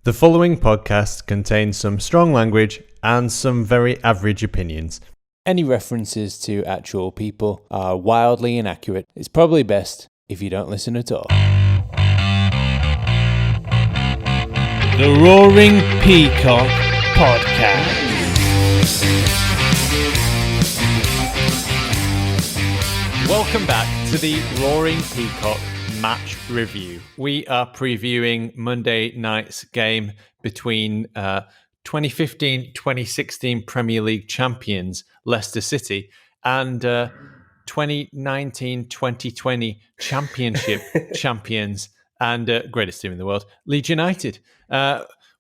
The following podcast contains some strong language and some very average opinions. Any references to actual people are wildly inaccurate. It's probably best if you don't listen at all. The Roaring Peacock Podcast. Welcome back to the Roaring Peacock match review. We are previewing Monday night's game between 2015-2016 Premier League champions Leicester City and 2019-2020 Championship champions and greatest team in the world, Leeds United.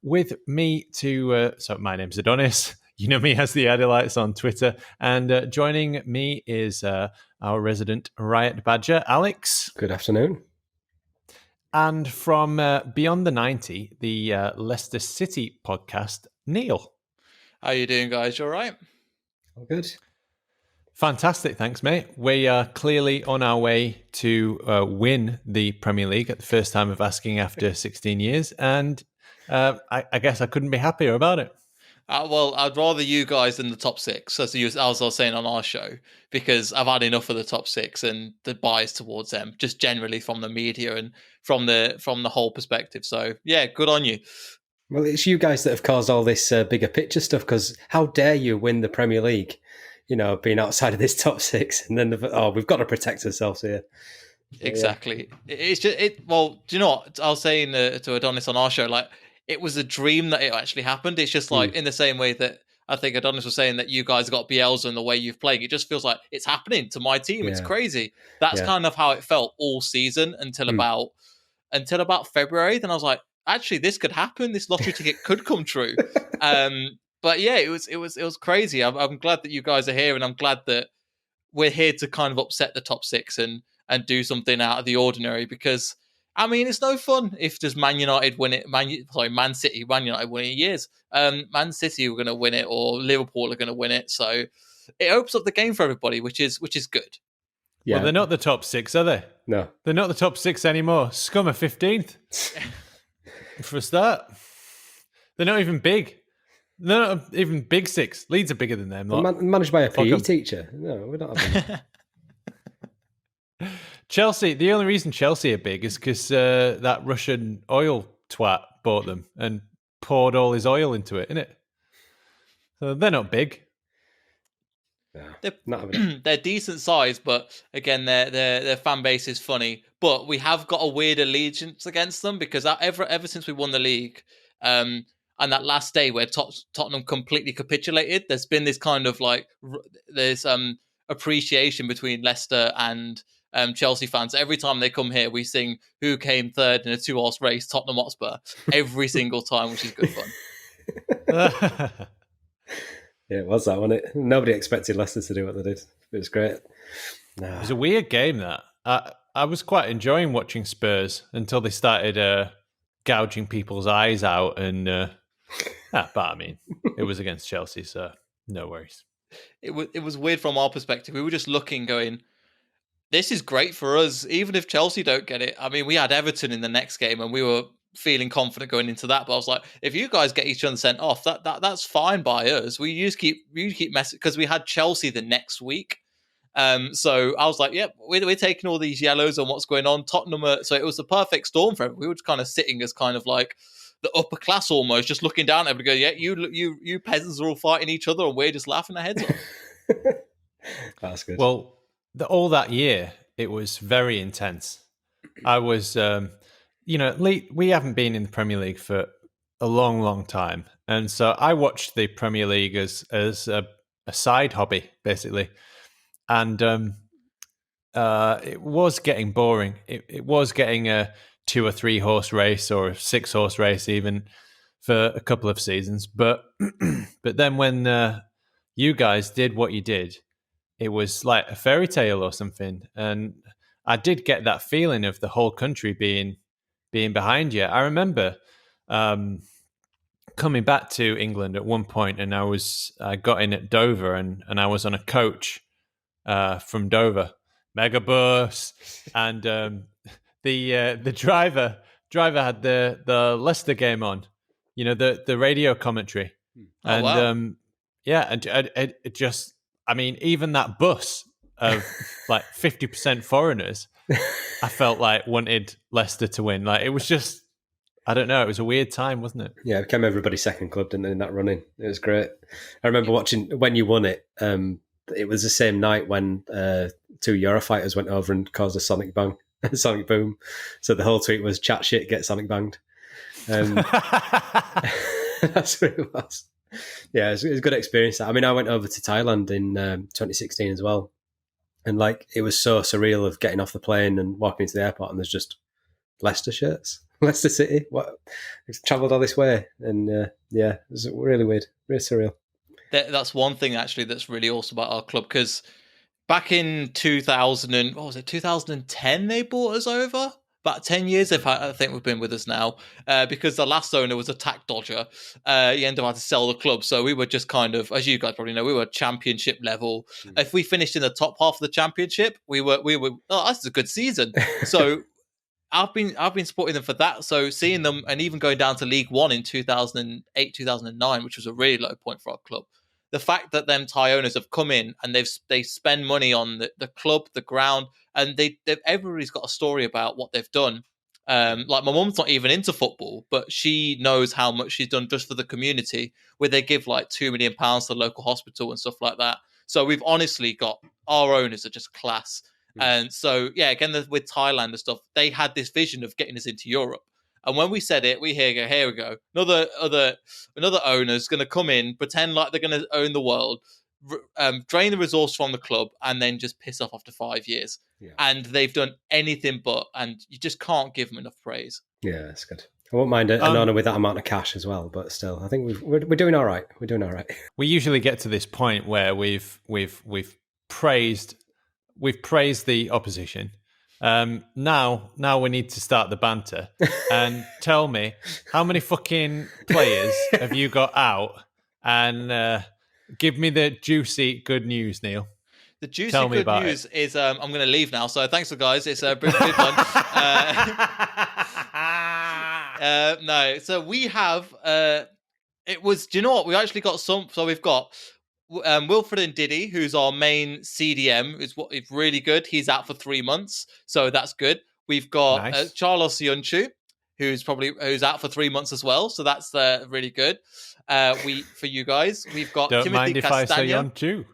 With me so my name's Adonis. You know me as the Adelites on Twitter. And joining me is our resident Riot Badger, Alex. Good afternoon. And from Beyond the 90, the Leicester City podcast, Neel. How you doing, guys? You all right? All good. Fantastic, thanks, mate. We are clearly on our way to win the Premier League at the first time of asking after 16 years. And I guess I couldn't be happier about it. Well, I'd rather you guys than the top six, as I was saying on our show, because I've had enough of the top six and the bias towards them, just generally from the media and from the whole perspective. So, yeah, good on you. Well, it's you guys that have caused all this bigger picture stuff, because how dare you win the Premier League, being outside of this top six, and then, we've got to protect ourselves here. Exactly. Yeah. It's just, well, do you know what? I was saying to Adonis on our show, like, it was a dream that it actually happened. It's just like in the same way that I think Adonis was saying that you guys got Bielsa and the way you've played. It just feels like it's happening to my team. Yeah. It's crazy. That's kind of how it felt all season until about February. Then I was like, actually, this could happen. This lottery ticket could come true. But yeah, it was crazy. I'm glad that you guys are here, and I'm glad that we're here to kind of upset the top six and do something out of the ordinary, because I mean, it's no fun if just Man United win it. Man United win it years. Man City are going to win it, or Liverpool are going to win it. So it opens up the game for everybody, which is good. Yeah. Well, they're not the top six, are they? No, they're not the top six anymore. Scum are 15th for a start. They're not even big. They're not even big six. Leeds are bigger than them. Managed by a PE teacher. No, we're not having. Chelsea, the only reason Chelsea are big is because that Russian oil twat bought them and poured all his oil into it, innit? So they're not big. No, they're decent size, but again, their fan base is funny. But we have got a weird allegiance against them, because ever since we won the league, and that last day where Tottenham completely capitulated, there's been this kind of like there's appreciation between Leicester and Chelsea fans. Every time they come here, we sing "Who Came Third in a Two-Horse Race?" Tottenham Hotspur every single time, which is good fun. Yeah, it was that, wasn't it? Nobody expected Leicester to do what they did. It was great. It was a weird game, that. I was quite enjoying watching Spurs until they started gouging people's eyes out, and but I mean, it was against Chelsea, so no worries. It was weird from our perspective. We were just looking, going, this is great for us, even if Chelsea don't get it. I mean, we had Everton in the next game, and we were feeling confident going into that. But I was like, if you guys get each other sent off, that's fine by us. We just keep messing, because we had Chelsea the next week. So I was like, yep, we're taking all these yellows on what's going on. Tottenham, so it was the perfect storm for everyone. We were just kind of sitting as kind of like the upper class almost, just looking down at everybody, go, yeah, you peasants are all fighting each other, and we're just laughing our heads off. That's good. Well, all that year, it was very intense. I was, we haven't been in the Premier League for a long, long time. And so I watched the Premier League as a side hobby, basically. And it was getting boring. It was getting a 2 or 3 horse race, or a 6 horse race even, for a couple of seasons. But then when you guys did what you did, it was like a fairy tale or something. And I did get that feeling of the whole country being behind you. I remember coming back to England at one point, and I got in at Dover, and I was on a coach from Dover, mega bus, and the driver had the Leicester game on, the radio commentary. Oh, And wow. yeah, and it just, I mean, even that bus of like 50% foreigners, I felt like wanted Leicester to win. Like, it was just, I don't know, it was a weird time, wasn't it? Yeah, it became everybody's second club, didn't it, in that running? It was great. I remember watching when you won it. It was the same night when 2 Eurofighters went over and caused a sonic bang, a sonic boom. So the whole tweet was "chat shit, get sonic banged." That's what it was. Yeah, it was a good experience. I mean, I went over to Thailand in 2016 as well, and like it was so surreal of getting off the plane and walking into the airport, and there's just Leicester shirts, Leicester City. What? Travelled all this way, and yeah, it was really weird, really surreal. That's one thing actually that's really awesome about our club, because back in 2010 they bought us over. About 10 years, I think we've been with us now, because the last owner was a tax dodger. He ended up having to sell the club, so we were just kind of, as you guys probably know, we were championship level. If we finished in the top half of the championship, we were. Oh, that's a good season. So I've been supporting them for that. So seeing them, and even going down to League One in 2008, 2009, which was a really low point for our club. The fact that them Thai owners have come in and they spend money on the club, the ground, and everybody's got a story about what they've done. Like my mum's not even into football, but she knows how much she's done just for the community, where they give like £2 million to the local hospital and stuff like that. So we've honestly got, our owners are just class. And so, yeah, again, with Thailand and stuff, they had this vision of getting us into Europe. And when we said it, here we go. Another owner's going to come in, pretend like they're going to own the world, drain the resource from the club, and then just piss off after 5 years. Yeah. And they've done anything but, and you just can't give them enough praise. Yeah, that's good. I won't mind an owner with that amount of cash as well, but still, I think we're doing all right. We're doing all right. We usually get to this point where we've praised the opposition. Now we need to start the banter and tell me, how many fucking players have you got out, and give me the juicy good news, Neel. The juicy good news is I'm going to leave now, so thanks for guys. It's a big fun. No, so we have it was, do you know what, we actually got some, so we've got Wilfred and Diddy, who's our main CDM, is really good. He's out for 3 months, so that's good. We've got nice. Charles Yunchu, who's out for 3 months as well, so that's really good. For you guys, we've got Don't Timothy mind if Castagna. I say Yunchu.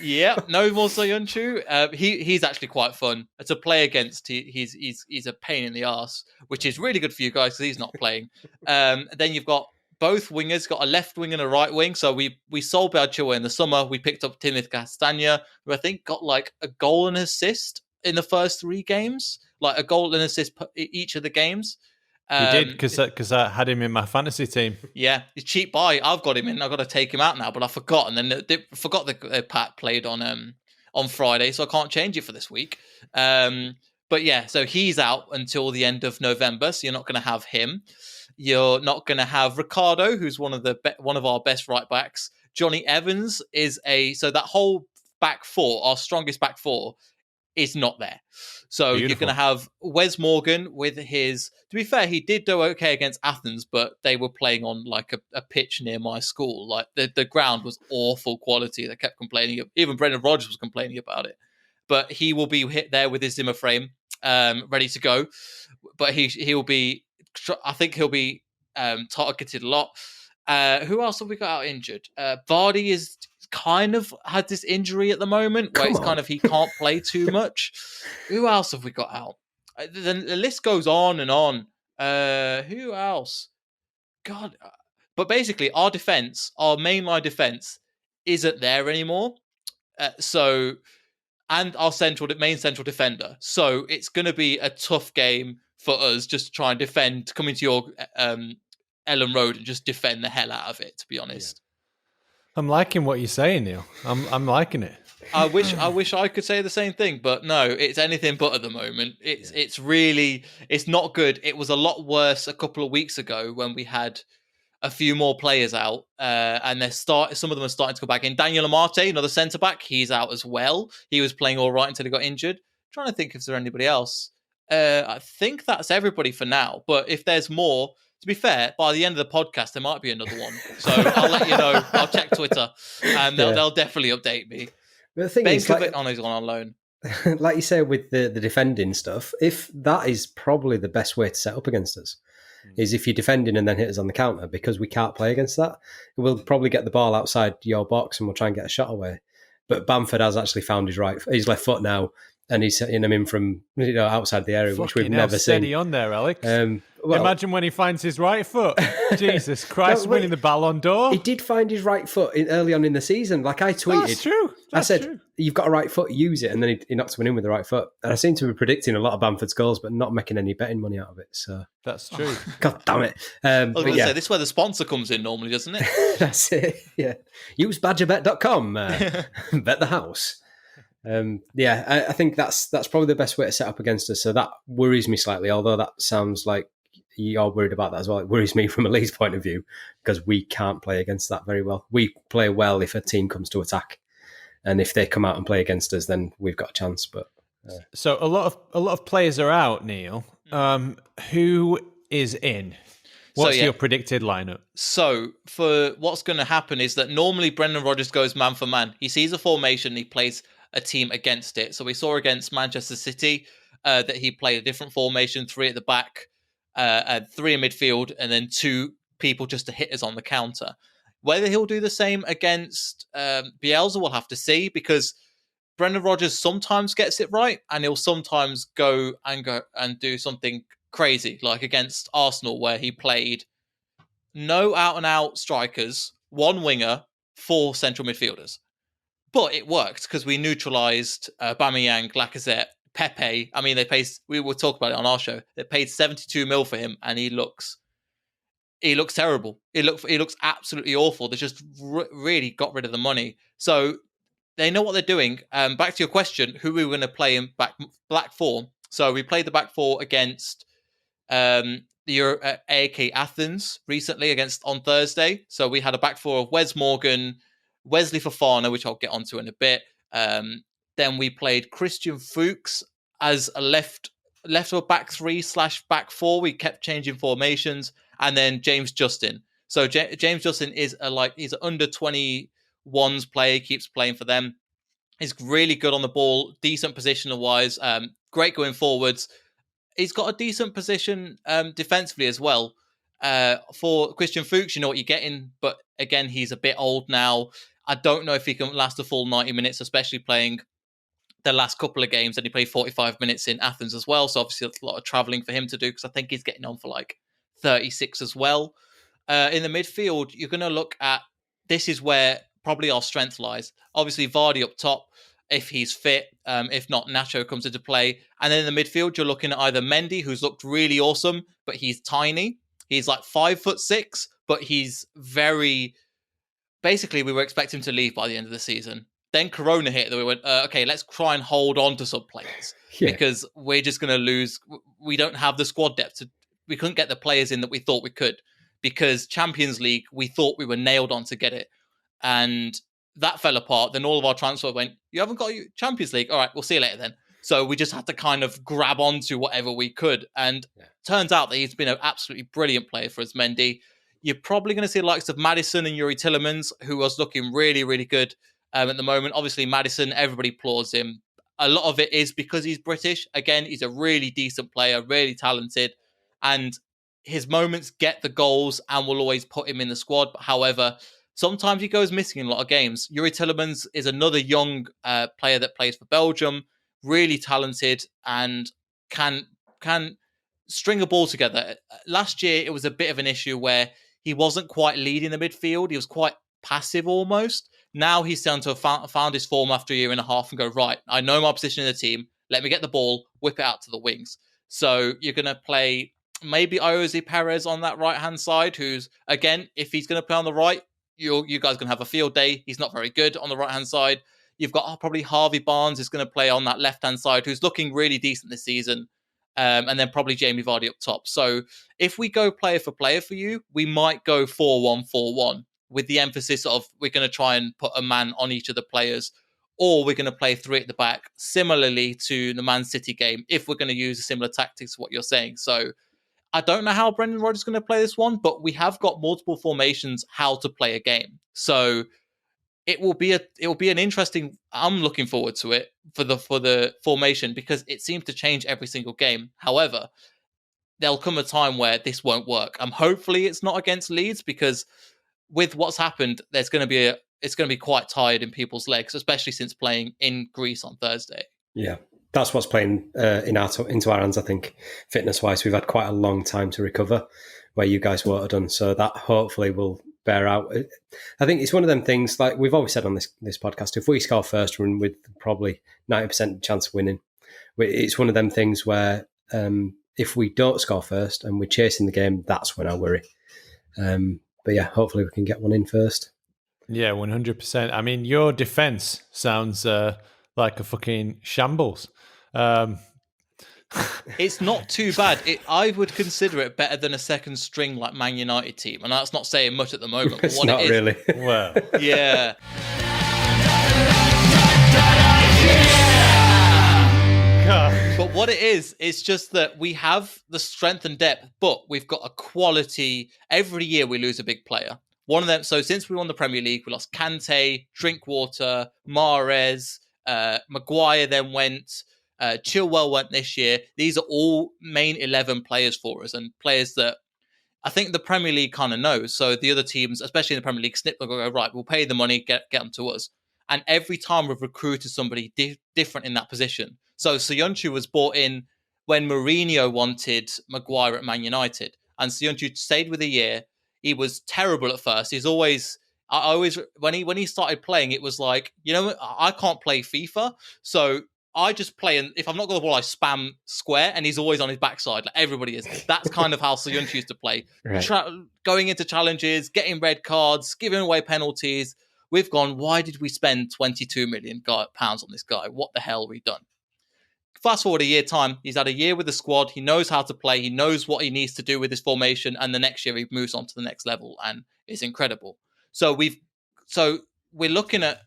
Yeah, no more Soyuncu. He's actually quite fun to play against. He's a pain in the arse, which is really good for you guys because he's not playing. Then you've got both wingers, got a left wing and a right wing. So we sold Belchua in the summer. We picked up Timothy Castagna, who I think got like a goal and assist in the first 3 games, like a goal and assist each of the games. You did, because I had him in my fantasy team. Yeah, he's cheap buy. I've got him in. I've got to take him out now, but I forgot. And then forgot the Pat played on Friday, so I can't change it for this week. But yeah, so he's out until the end of November, so you're not going to have him. You're not going to have Ricardo, who's one of our best right backs. Johnny Evans so that whole back four, our strongest back four, is not there. So Beautiful. You're going to have Wes Morgan with his, to be fair, he did do okay against Athens, but they were playing on like a pitch near my school. Like the ground was awful quality. They kept complaining. Even Brendan Rodgers was complaining about it. But he will be hit there with his Zimmer frame, ready to go. But he will be, I think he'll be targeted a lot. Who else have we got out injured? Barney is kind of had this injury at the moment where it's kind of he can't play too much. Who else have we got out? The list goes on and on. Who else? God. But basically, our defense, our mainline defense, isn't there anymore. And our main central defender. So it's going to be a tough game for us just to try and defend, come into your Ellen Road and just defend the hell out of it, to be honest. Yeah. I'm liking what you're saying, Neel. I'm liking it. I wish I could say the same thing, but no, it's anything but at the moment. It's not good. It was a lot worse a couple of weeks ago when we had a few more players out, and some of them are starting to go back in. Daniel Amate, another centre back, he's out as well. He was playing all right until he got injured. I'm trying to think if there's anybody else. I think that's everybody for now. But if there's more, To be fair, by the end of the podcast, there might be another one. So I'll let you know. I'll check Twitter, and they'll definitely update me. But the thing is, he's on loan. Like you say with the defending stuff, if that is probably the best way to set up against us, is if you're defending and then hit us on the counter, because we can't play against that. We'll probably get the ball outside your box and we'll try and get a shot away. But Bamford has actually found his left foot now, and he's setting him in from outside the area, which we've never seen. Steady on there, Alex. Imagine when he finds his right foot. Jesus Christ, winning the Ballon d'Or. He did find his right foot early on in the season. Like I tweeted, that's true. I said, "You've got a right foot, use it," and then he knocks one in with the right foot. And I seem to be predicting a lot of Bamford's goals, but not making any betting money out of it. So that's true. God damn it! I was going to say, this is where the sponsor comes in normally, doesn't it? That's it. Yeah, use badgerbet.com. Bet the house. I think that's probably the best way to set up against us. So that worries me slightly, although that sounds like you're worried about that as well. It worries me from a Leeds point of view, because we can't play against that very well. We play well if a team comes to attack, and if they come out and play against us, then we've got a chance. But so a lot of players are out, Neel. Who is in? What's your predicted lineup? So for what's going to happen is that normally Brendan Rodgers goes man for man. He sees a formation, he plays a team against it. So we saw against Manchester City that he played a different formation, 3 at the back, 3 in midfield, and then 2 people just to hit us on the counter. Whether he'll do the same against Bielsa, we'll have to see, because Brendan Rodgers sometimes gets it right, and he'll sometimes go and do something crazy, like against Arsenal, where he played no out-and-out strikers, 1 winger, 4 central midfielders. But it worked because we neutralised Aubameyang, Lacazette, Pepe. I mean, we will talk about it on our show. They paid 72 mil for him, and he looks terrible. He looks absolutely awful. They just really got rid of the money. So they know what they're doing. Back to your question, who we were going to play in back 4. So we played the back 4 against the AEK Athens recently on Thursday. So we had a back 4 of Wes Morgan, Wesley Fofana, which I'll get onto in a bit. Then we played Christian Fuchs as a left of back 3/back 4. We kept changing formations, and then James Justin. So James Justin is he's an under 21s player. He keeps playing for them. He's really good on the ball, decent positional wise, great going forwards. He's got a decent position defensively as well. For Christian Fuchs, you know what you're getting, but again, he's a bit old now. I don't know if he can last a full 90 minutes, especially playing the last couple of games, and he played 45 minutes in Athens as well. So obviously that's a lot of travelling for him to do, because I think he's getting on for 36 as well. In the midfield, you're going to look at, this is where probably our strength lies. Obviously Vardy up top, if he's fit. If not, Nacho comes into play. And then in the midfield, you're looking at either Mendy, who's looked really awesome, but he's tiny. He's 5'6", but he's very... Basically, we were expecting him to leave by the end of the season. Then Corona hit, that we went, okay, let's try and hold on to some players, because we're just going to lose. We don't have the squad depth. We couldn't get the players in that we thought we could, because Champions League, we thought we were nailed on to get it. And that fell apart. Then all of our transfer went, you haven't got Champions League? All right, we'll see you later then. So we just had to kind of grab onto whatever we could. And turns out that he's been an absolutely brilliant player for us, Mendy. You're probably going to see the likes of Maddison and Yuri Tillemans, who was looking really, really good at the moment. Obviously, Maddison, everybody applauds him. A lot of it is because he's British. Again, he's a really decent player, really talented. And his moments get the goals, and we'll always put him in the squad. However, sometimes he goes missing in a lot of games. Yuri Tillemans is another young player that plays for Belgium, really talented, and can string a ball together. Last year, it was a bit of an issue where he wasn't quite leading the midfield. He was quite passive almost. Now he's starting to have found his form after a year and a half and go, right, I know my position in the team. Let me get the ball, whip it out to the wings. So you're going to play maybe Iosi Perez on that right-hand side, who's, again, if he's going to play on the right, you guys are going to have a field day. He's not very good on the right-hand side. You've got probably Harvey Barnes is going to play on that left-hand side, who's looking really decent this season. And then probably Jamie Vardy up top. So if we go player for player for you, we might go 4-1-4-1 with the emphasis of we're going to try and put a man on each of the players, or we're going to play 3 at the back, similarly to the Man City game, if we're going to use a similar tactics to what you're saying. So I don't know how Brendan Rodgers is going to play this one, but we have got multiple formations how to play a game. So it will be an interesting. I'm looking forward to it for the formation because it seems to change every single game. However, there'll come a time where this won't work. Hopefully it's not against Leeds because with what's happened, it's going to be quite tired in people's legs, especially since playing in Greece on Thursday. Yeah, that's what's playing into our hands. I think fitness-wise, we've had quite a long time to recover, where you guys won't have done. So that hopefully will bear out. I think it's one of them things, like we've always said on this podcast, if we score first, we're with probably 90% chance of winning. It's one of them things where if we don't score first and we're chasing the game, that's when I worry. But yeah, hopefully we can get one in first. Yeah, 100%. I mean, your defense sounds like a fucking shambles. It's not too bad. I would consider it better than a second string like Man United team, and that's not saying much at the moment. It's not really. Well, yeah. God. But what it is, it's just that we have the strength and depth, but we've got a quality. Every year we lose a big player. One of them. So since we won the Premier League, we lost Kante, Drinkwater, Mahrez, Maguire. Then went. Chilwell went this year. These are all main 11 players for us and players that I think the Premier League kind of knows. So the other teams, especially in the Premier League, snip and go, right, we'll pay the money, get them to us. And every time we've recruited somebody different in that position. So Soyuncu was bought in when Mourinho wanted Maguire at Man United. And Soyuncu stayed with a year. He was terrible at first. When he started playing, it was like, I can't play FIFA. So I just play, and if I'm not got the ball, I spam square, and he's always on his backside, like everybody is. That's kind of how Soyuncu used to play. Right. Going into challenges, getting red cards, giving away penalties. We've gone, why did we spend £22 million on this guy? What the hell have we done? Fast forward a year time, he's had a year with the squad. He knows how to play. He knows what he needs to do with his formation, and the next year he moves on to the next level, and it's incredible. So we're looking at.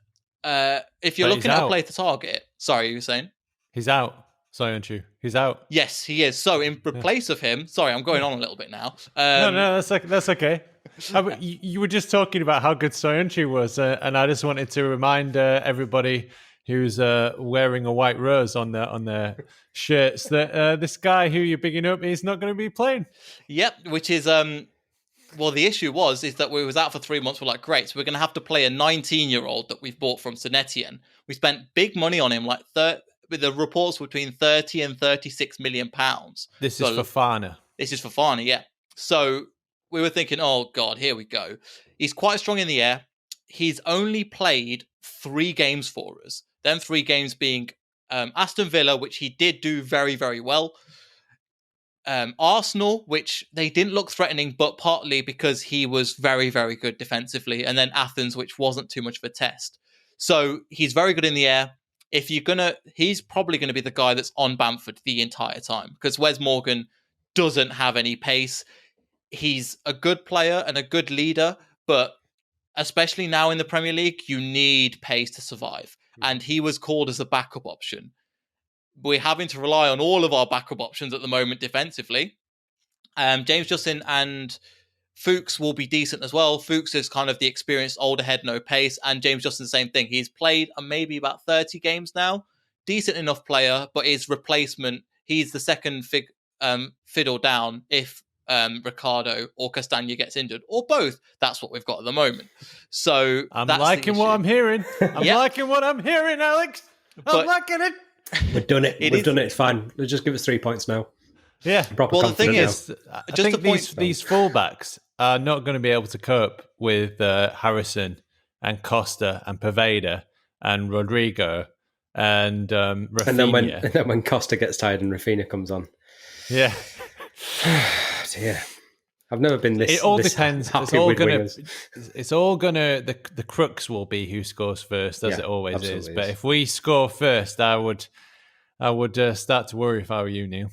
If you're looking at a play to target, sorry, you were saying? He's out. Soyuncu. He's out. Yes, he is. So in place of him, sorry, I'm going on a little bit now. No, that's okay. You were just talking about how good Soyuncu was, and I just wanted to remind everybody who's wearing a white rose on their shirts that this guy who you're bigging up is not going to be playing. Yep, which is well, the issue is that we was out for 3 months. We're like, great, so we're going to have to play a 19-year-old that we've bought from Saint-Etienne. We spent big money on him, with the reports between 30 and 36 million pounds. This is Fofana. This is Fofana, yeah. So we were thinking, oh God, here we go. He's quite strong in the air. He's only played 3 games for us. Them 3 games being Aston Villa, which he did do very, very well. Arsenal, which they didn't look threatening, but partly because he was very, very good defensively, and then Athens, which wasn't too much of a test. So he's very good in the air. He's probably going to be the guy that's on Bamford the entire time because Wes Morgan doesn't have any pace. He's a good player and a good leader, but especially now in the Premier League, you need pace to survive. And he was called as a backup option. We're having to rely on all of our backup options at the moment defensively. James Justin and Fuchs will be decent as well. Fuchs is kind of the experienced older head, no pace. And James Justin, the same thing. He's played maybe about 30 games now. Decent enough player, but his replacement, he's the second fiddle down if Ricardo or Castagna gets injured, or both. That's what we've got at the moment. So I'm liking what I'm hearing. I'm liking what I'm hearing, Alex. I'm liking it. We've done it. We've done it. It's fine. Just give us 3 points now. Yeah. Well, the thing is, I think these fullbacks are not going to be able to cope with Harrison and Costa and Poveda and Rodrigo and Rafinha. And then when Costa gets tired and Rafinha comes on. Yeah. Dear. I've never been this. It all depends. It's all gonna. The crux will be who scores first, as it always is. But is. if we score first, I would start to worry if I were you, Neel.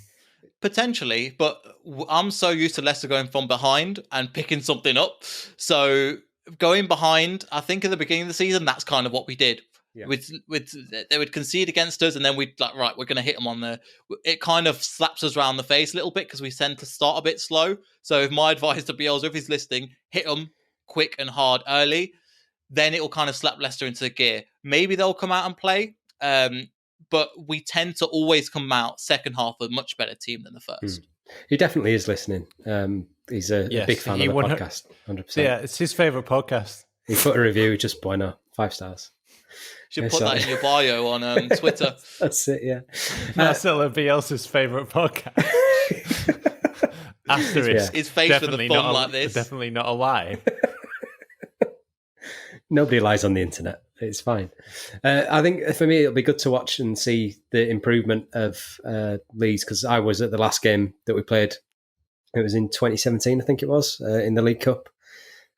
Potentially, but I'm so used to Leicester going from behind and picking something up. So going behind, I think at the beginning of the season, that's kind of what we did. Yeah. They would concede against us, and then we'd like, right, we're going to hit them on the. It kind of slaps us around the face a little bit because we tend to start a bit slow. So if my advice to Bielsa, if he's listening, hit them quick and hard early, then it will kind of slap Leicester into gear. Maybe they'll come out and play, but we tend to always come out second half a much better team than the first. He definitely is listening. He's a big fan of the podcast, 100%. Yeah, it's his favourite podcast. He put a review, just bueno, 5 stars. Should put that in your bio on Twitter. That's it, yeah. Marcelo Bielsa's favourite podcast. Asterisk. His face with a thumb like this. Definitely not a lie. Nobody lies on the internet. It's fine. I think for me, it'll be good to watch and see the improvement of Leeds, because I was at the last game that we played. It was in 2017, I think it was, in the League Cup.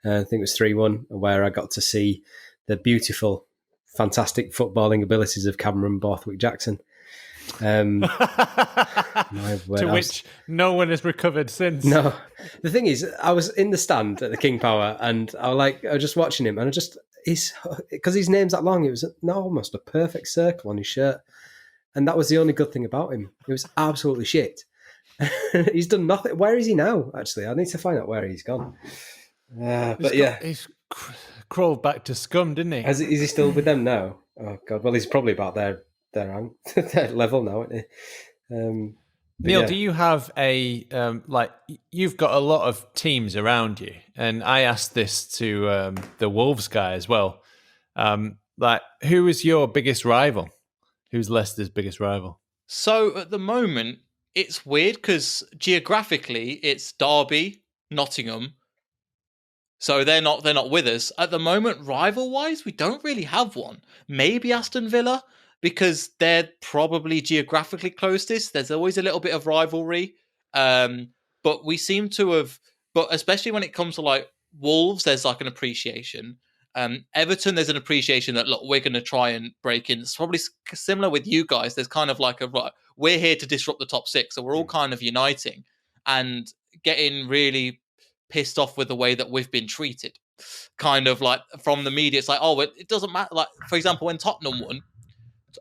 I think it was 3-1, where I got to see the beautiful, fantastic footballing abilities of Cameron Borthwick-Jackson. To which no one has recovered since. No. The thing is, I was in the stand at the King Power, and I was just watching him, and because his name's that long, it was almost a perfect circle on his shirt. And that was the only good thing about him. It was absolutely shit. He's done nothing. Where is he now, actually? I need to find out where he's gone. He's crawled back to Scum, didn't he? Is he still with them now? Oh, God. Well, he's probably about their level now, isn't he? Neel, do you have you've got a lot of teams around you, and I asked this to the Wolves guy as well. Who is your biggest rival? Who's Leicester's biggest rival? So at the moment, it's weird because geographically it's Derby, Nottingham. So they're not with us at the moment. Rival-wise, we don't really have one. Maybe Aston Villa, because they're probably geographically closest. There's always a little bit of rivalry. But we seem to have, but especially when it comes to like Wolves, there's like an appreciation. Everton, there's an appreciation that, look, we're going to try and break in. It's probably similar with you guys. There's kind of like we're here to disrupt the top 6. So we're all kind of uniting and getting really pissed off with the way that we've been treated. Kind of like from the media, it's like, oh, it doesn't matter. Like, for example, when Tottenham won,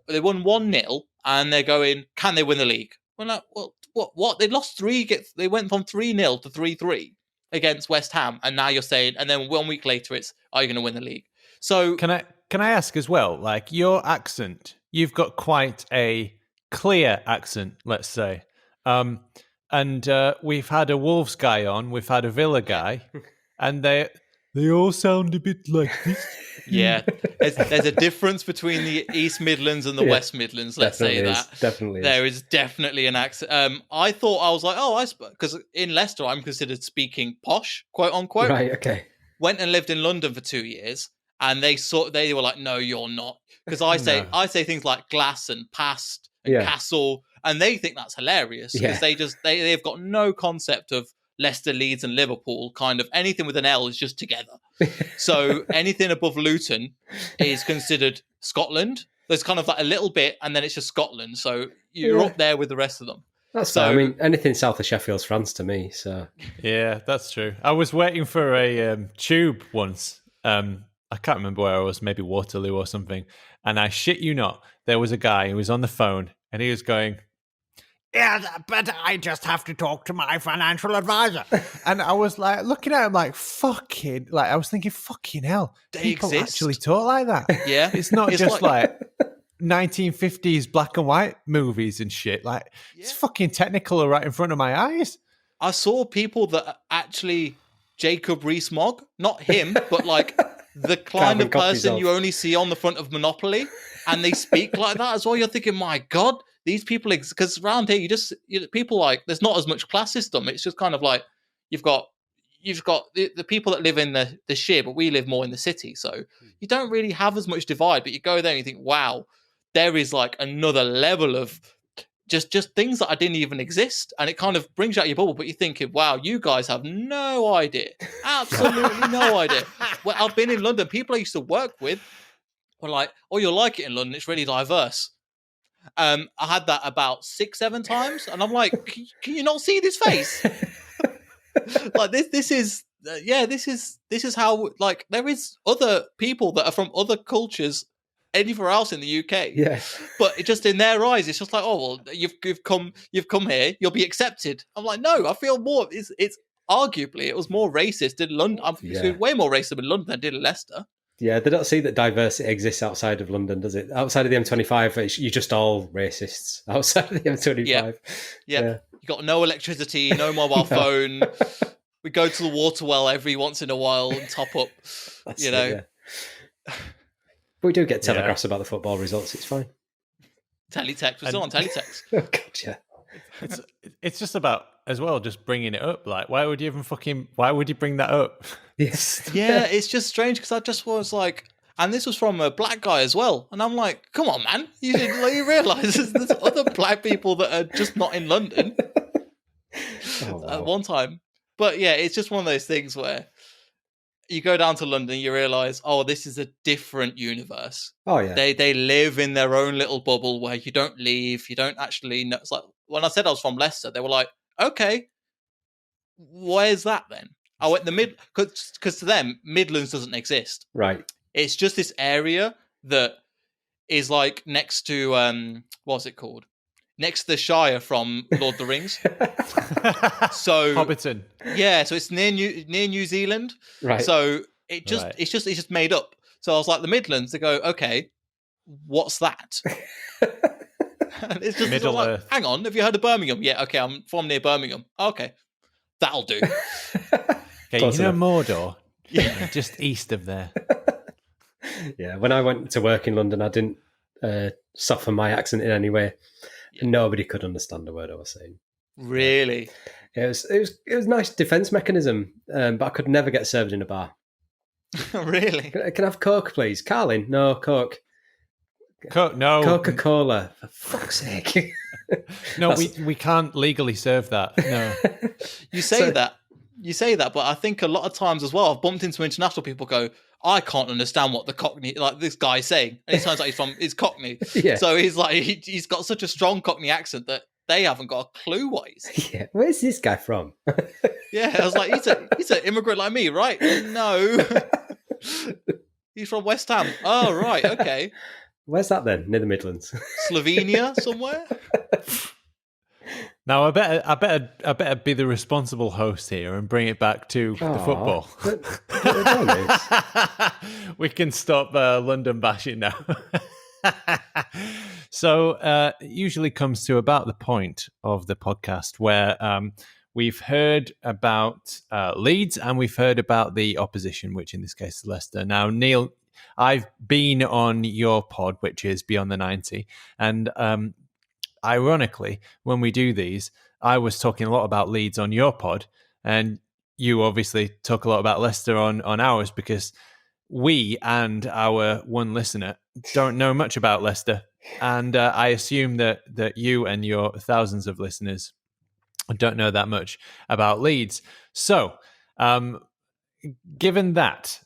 they won 1-0 and they're going, can they win the league? We're like, well, what? They lost 3. They went from 3-0 to 3-3 against West Ham. And now you're saying, and then 1 week later, it's, are you going to win the league? So can I ask as well, like your accent, you've got quite a clear accent, let's say. And we've had a Wolves guy on, we've had a Villa guy, and they all sound a bit like this. Yeah, there's a difference between the East Midlands and the West Midlands. Let's say that. Definitely, there is definitely an accent. I thought, I was like, because in Leicester I'm considered speaking posh, quote unquote. Right. Okay. Went and lived in London for 2 years, and they were like, no, you're not, because I say things like glass and past and castle, and they think that's hilarious because they've got no concept of Leicester, Leeds, and Liverpool. Kind of anything with an L is just together. So anything above Luton is considered Scotland. There's kind of like a little bit, and then it's just Scotland. So you're up there with the rest of them. That's so. I mean, anything south of Sheffield's France to me. So yeah, that's true. I was waiting for a tube once. I can't remember where I was, maybe Waterloo or something. And I shit you not, there was a guy who was on the phone, and he was going, yeah, but I just have to talk to my financial advisor. And I was like, looking at him like, I was thinking, fucking hell, people actually talk like that. Yeah. It's not just like 1950s black and white movies and shit. Like, it's fucking technical right in front of my eyes. I saw people that actually, Jacob Rees-Mogg, not him, but like the kind of person you only see on the front of Monopoly, and they speak like that as well. You're thinking, my God, these people, because around here, people like, there's not as much class system. It's just kind of like, you've got the people that live in the shire, but we live more in the city. So you don't really have as much divide, but you go there and you think, wow, there is like another level of just things that I didn't even exist. And it kind of brings you out your bubble, but you're thinking, wow, you guys have no idea. Absolutely no idea. Well, I've been in London. People I used to work with were like, oh, you'll like it in London. It's really diverse. I had that about 6-7 times. And I'm like, can you not see this face? Like this is how, like, there is other people that are from other cultures anywhere else in the UK. Yeah. But it just in their eyes, it's just like, oh well, you've come here, you'll be accepted. I'm like, no, I feel more. It's arguably it was more racist in London. It's way more racist in London than it did in Leicester. Yeah, they don't see that diversity exists outside of London, does it? Outside of the M25, you're just all racists. Outside of the M25. Yeah. You got no electricity, no mobile phone. We go to the water well every once in a while and top up. But we do get telegraphs about the football results. It's fine. Teletext. We're still on teletext. Oh, God, yeah. It's just about, as well, just bringing it up. Like, why would you bring that up? Yes. Yeah, it's just strange because I just was like, and this was from a black guy as well. And I'm like, come on, man. You realise there's other black people that are just not in London at one time. But yeah, it's just one of those things where you go down to London, you realise, oh, this is a different universe. Oh, yeah. They live in their own little bubble where you don't leave, you don't actually know. It's like, when I said I was from Leicester, they were like, okay, where's that then? I went because to them, Midlands doesn't exist. Right. It's just this area that is like next to, what's it called? Next to the Shire from Lord of the Rings. So Hobbiton. Yeah, so it's near New Zealand. Right. So it's just made up. So I was like, the Midlands, they go, okay, what's that? And it's just Middle like, Earth. hang on, have you heard of Birmingham? Yeah, okay, I'm from near Birmingham. Okay. That'll do. Okay, you know Mordor? Yeah. Just east of there. Yeah, when I went to work in London, I didn't soften my accent in any way. Yeah. Nobody could understand a word I was saying. Really? It was a nice defence mechanism, but I could never get served in a bar. Really? Can I have Coke, please? Carlin? No, Coke. Coke, no. Coca-Cola. For fuck's sake. No, we can't legally serve that. No. You say that, but I think a lot of times as well, I've bumped into international people go, I can't understand what the Cockney, like this guy's saying. And it sounds like he's Cockney. Yeah. So he's like, he's got such a strong Cockney accent that they haven't got a clue what he's saying. Yeah. Where's this guy from? Yeah. I was like, he's an immigrant like me, right? No. He's from West Ham. Oh, right. Okay. Where's that then? Near the Midlands. Slovenia somewhere? Now I better be the responsible host here and bring it back to the football. We can stop London bashing now. So it usually comes to about the point of the podcast where we've heard about Leeds and we've heard about the opposition, which in this case is Leicester. Now, Neel, I've been on your pod, which is Beyond the 90, and ironically, when we do these, I was talking a lot about Leeds on your pod, and you obviously talk a lot about Leicester on ours because we and our one listener don't know much about Leicester, and I assume that you and your thousands of listeners don't know that much about Leeds. So, given that,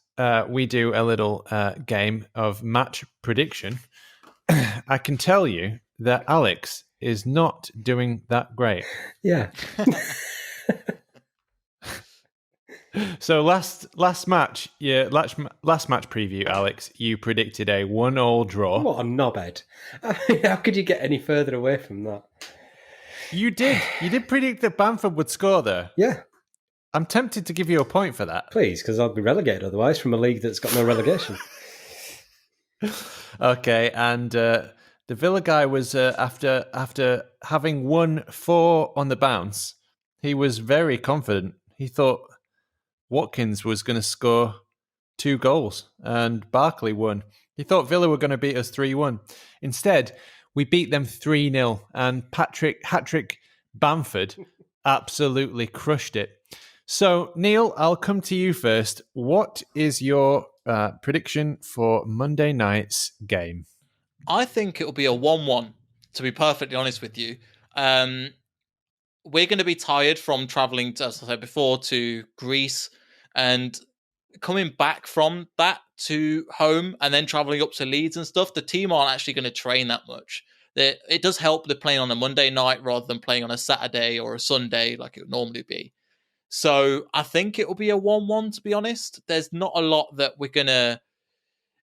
we do a little game of match prediction. I can tell you that Alex is not doing that great. Yeah. So last match preview, Alex, you predicted a 1-1 draw. What a knobhead. I mean, how could you get any further away from that? You did predict that Bamford would score there. Yeah. I'm tempted to give you a point for that. Please, because I'll be relegated otherwise from a league that's got no relegation. Okay, and the Villa guy was after having won 4 on the bounce, he was very confident. He thought Watkins was going to score 2 goals and Barkley won. He thought Villa were going to beat us 3-1. Instead, we beat them 3-0 and Hat-trick Bamford absolutely crushed it. So, Neel, I'll come to you first. What is your prediction for Monday night's game? I think it'll be a 1-1, to be perfectly honest with you. We're going to be tired from travelling, as I said before, to Greece and coming back from that to home and then travelling up to Leeds and stuff. The team aren't actually going to train that much. It does help they're playing on a Monday night rather than playing on a Saturday or a Sunday like it would normally be. So I think it will be a 1-1, to be honest. There's not a lot that we're going to...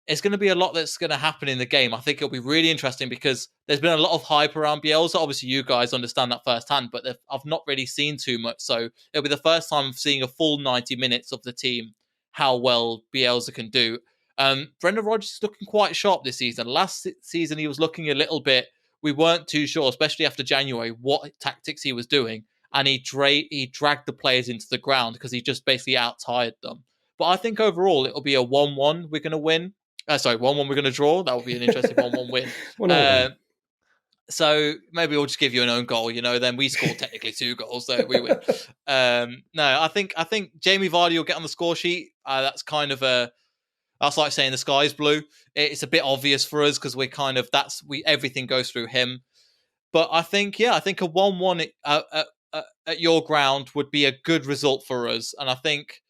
it's going to be a lot that's going to happen in the game. I think it'll be really interesting because there's been a lot of hype around Bielsa. Obviously, you guys understand that firsthand, but I've not really seen too much. So it'll be the first time seeing a full 90 minutes of the team, how well Bielsa can do. Brendan Rodgers is looking quite sharp this season. Last season, he was looking a little bit, we weren't too sure, especially after January, what tactics he was doing. And he dragged the players into the ground because he just basically out-tired them. But I think overall, it'll be a 1-1 we're going to win. 1-1 we're going to draw. That would be an interesting 1-1 win. So maybe we'll just give you an own goal, then we score technically 2 goals, so we win. No, I think Jamie Vardy will get on the score sheet. That's kind of that's like saying the sky's blue. It's a bit obvious for us because everything goes through him. But I think a 1-1 at your ground would be a good result for us. And I think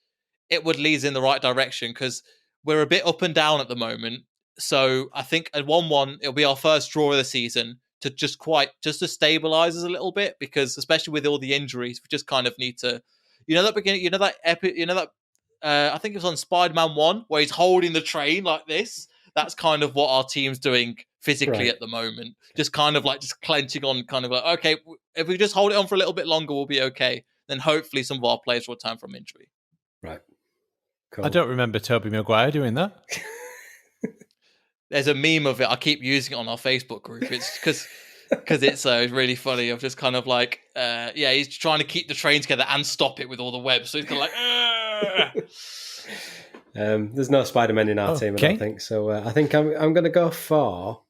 it would lead us in the right direction because we're a bit up and down at the moment. So I think at 1-1, it'll be our first draw of the season to just to stabilize us a little bit, because especially with all the injuries, we just kind of need to, that beginning, that epic, I think it was on Spider-Man 1 where he's holding the train like this. That's kind of what our team's doing physically at the moment. Just kind of like just clenching on, kind of like, okay, if we just hold it on for a little bit longer, we'll be okay. Then hopefully some of our players will return from injury. Right. Cool. I don't remember Tobey Maguire doing that. There's a meme of it. I keep using it on our Facebook group. It's because it's really funny. Of just kind of like, he's trying to keep the train together and stop it with all the webs. So he's kind of like, there's no Spider-Man in our team, I don't think. So I think I'm going to go for...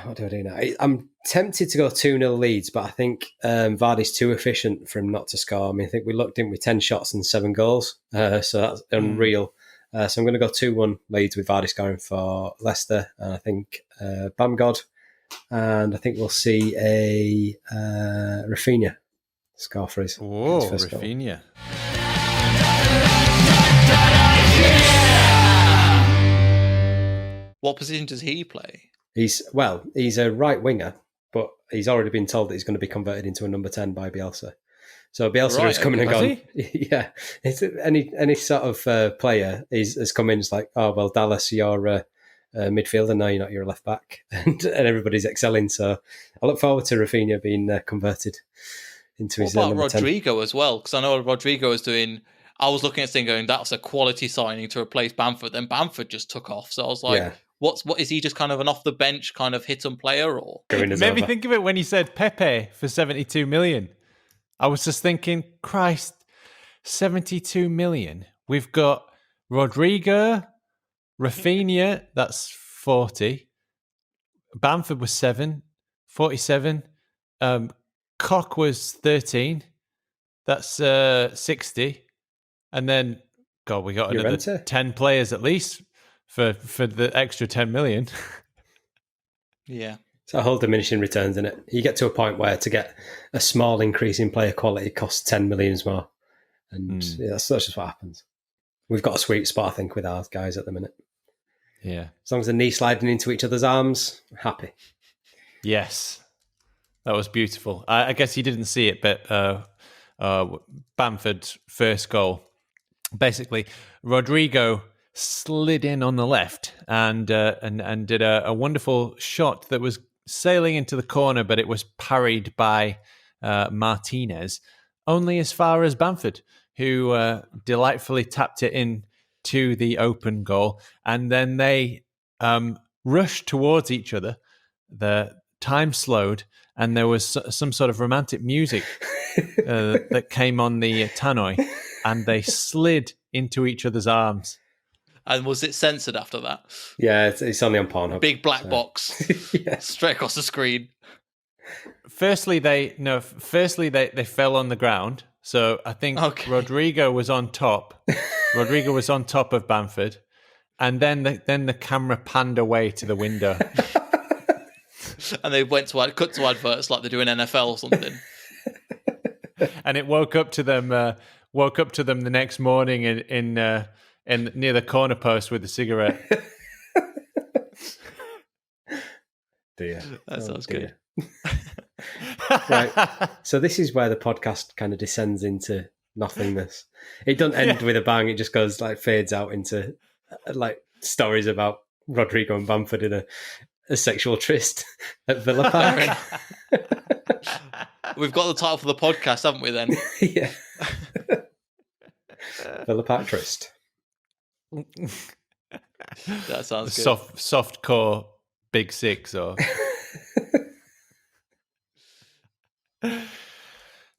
What do I do now? I'm tempted to go 2-0 Leeds, but I think Vardy's too efficient for him not to score. I mean, I think we looked in with 10 shots and 7 goals. So that's unreal. So I'm going to go 2-1 Leeds with Vardy scoring for Leicester. And I think Bamgod. And I think we'll see a Rafinha score for his first Rafinha. What position does he play? He's a right winger, but he's already been told that he's going to be converted into a number 10 by Bielsa. So Bielsa is coming and gone. Yeah, it's any sort of player has come in. It's like, oh well, Dallas, you're a midfielder. No, you're not. You're a left back, and everybody's excelling. So I look forward to Rafinha being converted into his. What about Rodrigo as well? Because I know Rodrigo is doing. I was looking at this thing going, that's a quality signing to replace Bamford. Then Bamford just took off. So I was like, what is he just kind of an off the bench kind of hit-on player? Or maybe think of it when he said Pepe for 72 million. I was just thinking, Christ, 72 million. We've got Rodrigo, Rafinha, that's 40. Bamford was 47. Koch was 13. That's 60. And then, God, we got another 10 players at least for the extra 10 million. Yeah. It's a whole diminishing returns, isn't it? You get to a point where to get a small increase in player quality costs 10 million more. And that's just what happens. We've got a sweet spot, I think, with our guys at the minute. Yeah. As long as the knee sliding into each other's arms, happy. Yes. That was beautiful. I guess you didn't see it, but Bamford's first goal. Basically, Rodrigo slid in on the left and did a wonderful shot that was sailing into the corner, but it was parried by Martinez only as far as Bamford, who delightfully tapped it in to the open goal. And then they rushed towards each other. The time slowed, and there was some sort of romantic music that came on the tannoy, and they slid into each other's arms. And was it censored after that? Yeah, it's only on Pornhub. Big black box, straight across the screen. Firstly, they fell on the ground. So I think Rodrigo was on top. Rodrigo was on top of Bamford, and then the camera panned away to the window. And they cut to adverts like they do in NFL or something. And it woke up to them the next morning in near the corner post with a cigarette. Dear. That sounds good. Right. So this is where the podcast kind of descends into nothingness. It doesn't end with a bang. It just goes fades out into stories about Rodrigo and Bamford in a sexual tryst at Villa Park. We've got the title for the podcast, haven't we? Then, Yeah, Villa Park Tryst. that sounds good. Soft core Big Six or.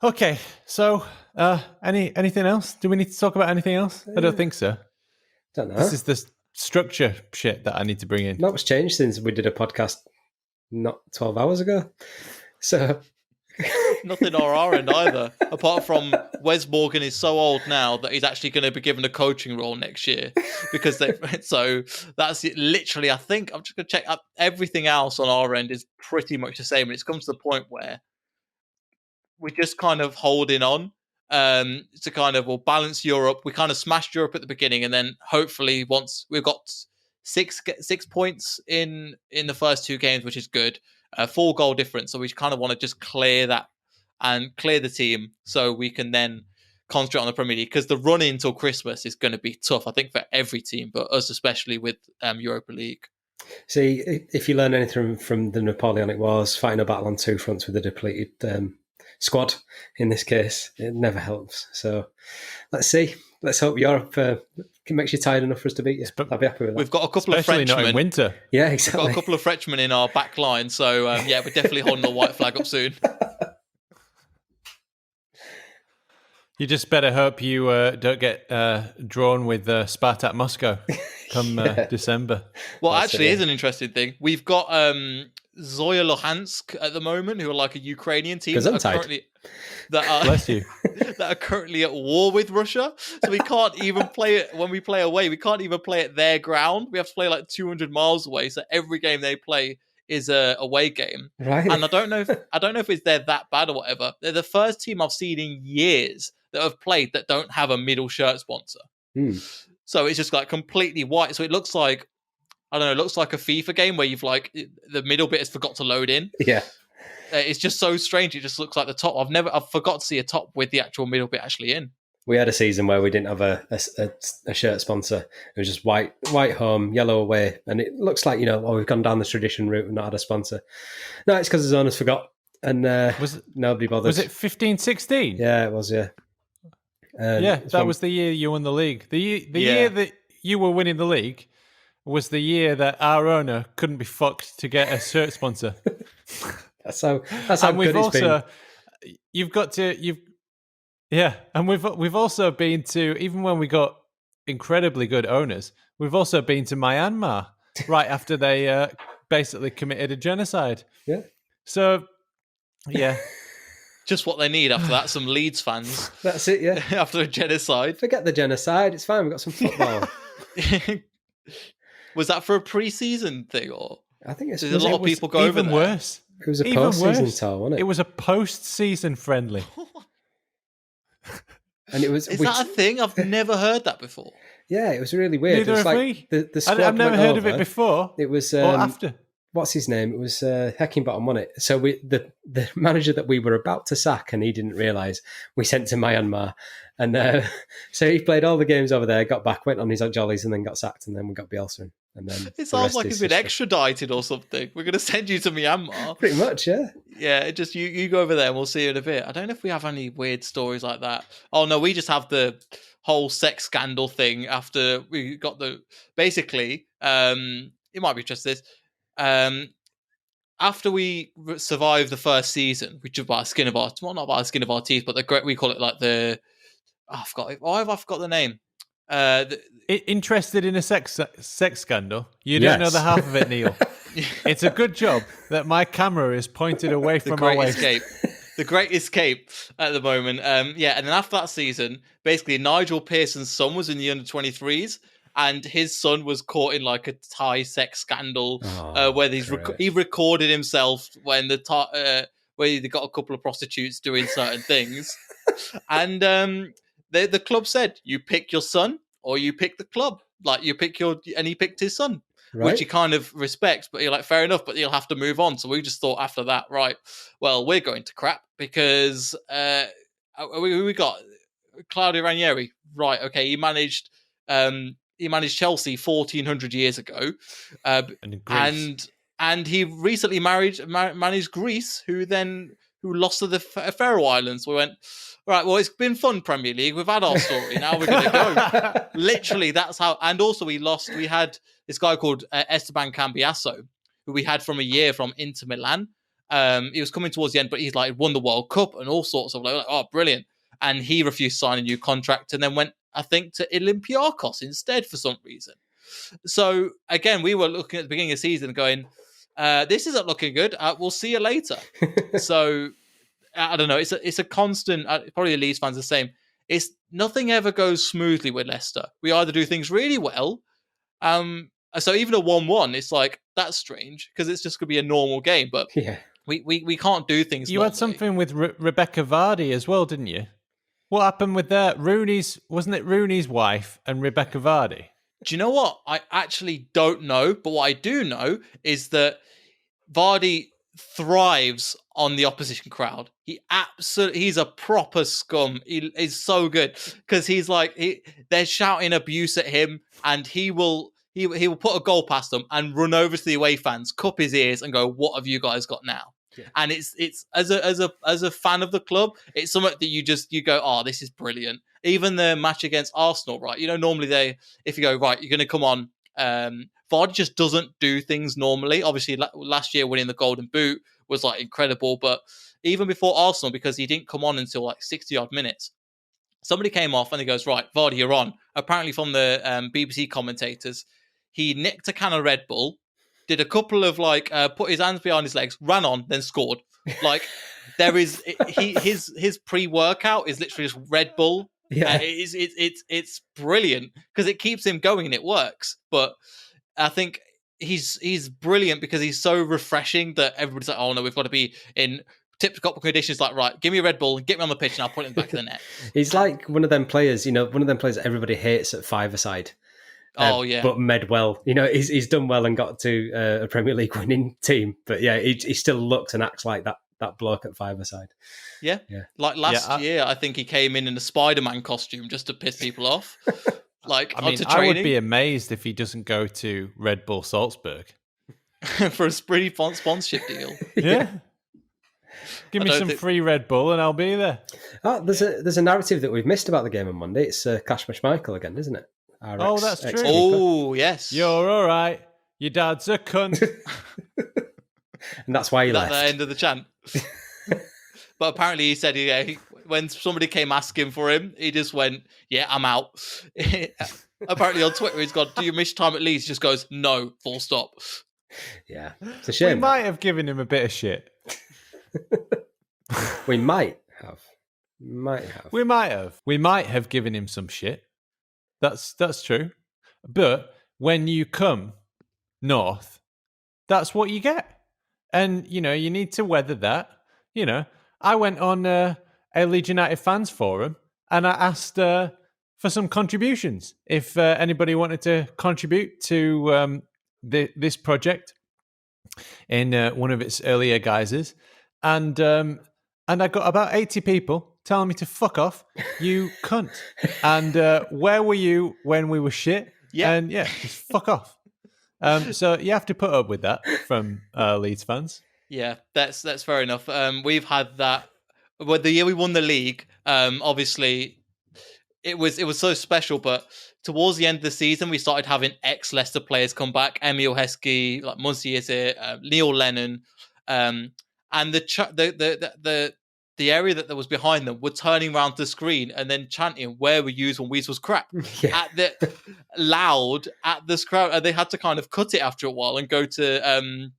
Okay, so anything else? Do we need to talk about anything else? I don't think so. Don't know. This is the structure shit that I need to bring in. Not much changed since we did a podcast not 12 hours ago. So Nothing on our end either, apart from Wes Morgan is so old now that he's actually going to be given a coaching role next year because so that's it. Literally, I think I'm just going to check up. Everything else on our end is pretty much the same, and it's come to the point where we're just kind of holding on to kind of balance Europe. We kind of smashed Europe at the beginning, and then hopefully once we've got 6 points in the first 2 games, which is good. 4 goal difference, so we kind of want to just clear that and clear the team so we can then concentrate on the Premier League, because the run until Christmas is going to be tough, I think, for every team, but us especially with Europa League. See, if you learn anything from the Napoleonic Wars, fighting a battle on 2 fronts with a depleted squad, in this case, it never helps. So let's see. Let's hope Europe makes you tired enough for us to beat you. I'll be happy with that. We've got a couple Especially of Frenchmen. not in winter. Yeah, exactly. We've got a couple of Frenchmen in our back line, so yeah, we're definitely holding the white flag up soon. You just better hope you don't get drawn with Spartak Moscow come December. Well, actually, here's an interesting thing. We've got Zoya Luhansk at the moment, who are like a Ukrainian team Bless you. that are currently at war with Russia. So we can't even play it when we play away. We can't even play at their ground. We have to play like 200 miles away. So every game they play is a away game. Right. And I don't know if it's they're that bad or whatever. They're the first team I've seen in years that have played that don't have a middle shirt sponsor. So it's just like completely white. So it looks like, I don't know, it looks like a FIFA game where you've like the middle bit has forgot to load in. Yeah. It's just so strange. It just looks like the top. I've forgot to see a top with the actual middle bit actually in. We had a season where we didn't have a shirt sponsor. It was just white home, yellow away. And it looks like, we've gone down the tradition route and not had a sponsor. No, it's because the owners forgot. And nobody bothered. Was it 15-16? Yeah, it was, yeah. That was the year you won the league. The year that you were winning the league was the year that our owner couldn't be fucked to get a shirt sponsor. That's how and good it's been. And we've also been to, even when we got incredibly good owners, we've also been to Myanmar right after they basically committed a genocide. Yeah. So, yeah. Just what they need after that, some Leeds fans. That's it, yeah. After a genocide. Forget the genocide, it's fine, we've got some football. Was that for a pre-season thing, or? I think it's a lot of people go over even there. Worse. It was a post-season tour, wasn't it? It was a post-season friendly. And it was. Is that a thing? I've never heard that before. Yeah, it was really weird. Neither it was have like we. The squad I've never went heard over. of it before. It was or after. What's his name? It was Heckingbottom, wasn't it? So the manager that we were about to sack, and he didn't realise, we sent to Myanmar, and so he played all the games over there, got back, went on his jollies, and then got sacked, and then we got Bielsa in. And then it sounds like he's been extradited or something. We're going to send you to Myanmar. Pretty much, yeah. Yeah, just you go over there and we'll see you in a bit. I don't know if we have any weird stories like that. Oh, no, we just have the whole sex scandal thing after we got basically, it might be just this. After we survived the first season, which is by the skin of our, well, not by the skin of our teeth, but we call it like why have I forgot the name? Interested in a sex scandal? You don't know the half of it, Neel. It's a good job that my camera is pointed away from my waist. The Great Escape at the moment. And then after that season, basically Nigel Pearson's son was in the under-23s, and his son was caught in like a Thai sex scandal where he recorded himself when where they got a couple of prostitutes doing certain things, and the club said, you pick your son or you pick the club. Like and he picked his son, which he kind of respects, but you're like, fair enough, but he'll have to move on. So we just thought after that, right, well, we're going to crap because we got Claudio Ranieri. Right. Okay. He managed, he managed Chelsea 1400 years ago, and he recently managed Greece, who lost to the Faroe Islands. We went, right, well, it's been fun, Premier League. We've had our story. Now we're going to go. Literally, that's how. And also, we had this guy called Esteban Cambiasso, who we had from a year from Inter Milan. He was coming towards the end, but he's like won the World Cup and all sorts of like, oh, brilliant. And he refused to sign a new contract and then went, I think, to Olympiacos instead for some reason. So again, we were looking at the beginning of the season going, this isn't looking good. We'll see you later. So I don't know. It's a constant. Probably the Leeds fans are the same. It's nothing ever goes smoothly with Leicester. We either do things really well. So even a 1-1, it's like that's strange because it's just going to be a normal game. But we can't do things. You had something with Rebecca Vardy as well, didn't you? What happened with that? Wasn't it Rooney's wife and Rebecca Vardy? Do you know what? I actually don't know, but what I do know is that Vardy thrives on the opposition crowd. He's a proper scum. He is so good because he's like they're shouting abuse at him, and he will put a goal past them and run over to the away fans, cup his ears, and go, "What have you guys got now?" Yeah. And it's as a fan of the club, it's something that you go, "Oh, this is brilliant." Even the match against Arsenal, right? You know, normally if you go, right, you're going to come on. Vardy just doesn't do things normally. Obviously, last year winning the Golden Boot was like incredible, but even before Arsenal, because he didn't come on until like 60-odd minutes, somebody came off and he goes, right, Vardy, you're on. Apparently from the BBC commentators, he nicked a can of Red Bull, did a couple of put his hands behind his legs, ran on, then scored. Like there is his pre-workout is literally just Red Bull. Yeah, it's brilliant because it keeps him going and it works. But I think he's brilliant because he's so refreshing that everybody's like, oh no, we've got to be in tip-top conditions. Like, right, give me a Red Bull and get me on the pitch and I'll put it in the back of the net. He's like one of them players, that everybody hates at five-a-side. But med well. He's done well and got to a Premier League winning team. But yeah, he still looks and acts like that bloke at five-a-side. Yeah. Like last year, I think he came in a Spider-Man costume just to piss people off. I would be amazed if he doesn't go to Red Bull Salzburg for a pretty fun sponsorship deal. Yeah. Give me some free Red Bull and I'll be there. Oh, there's a narrative that we've missed about the game on Monday. It's Cash Michael again, isn't it? That's true. Oh, yes. You're all right. Your dad's a cunt. And that's why he left. At the end of the chant. But apparently he said when somebody came asking for him, he just went, yeah, I'm out. Apparently on Twitter he's got, do you miss time at Leeds? He just goes, no, full stop. Yeah, it's a shame. We might have given him a bit of shit. We might have. We might have given him some shit. That's true. But when you come north, that's what you get. And, you need to weather that. I went on a Leeds United fans forum and I asked for some contributions. If anybody wanted to contribute to this project in one of its earlier guises. And I got about 80 people telling me to fuck off, you cunt. And where were you when we were shit? Yeah. And just fuck off. So you have to put up with that from Leeds fans. Yeah, that's fair enough. We've had that. Well, the year we won the league, obviously it was so special. But towards the end of the season, we started having ex-Leicester players come back. Emil Heskey, like Muncie is it, Neil Lennon, and the area that was behind them were turning around the screen and then chanting, "Where were yous when Weeds was crap?" Loud at this crowd, and they had to kind of cut it after a while and go to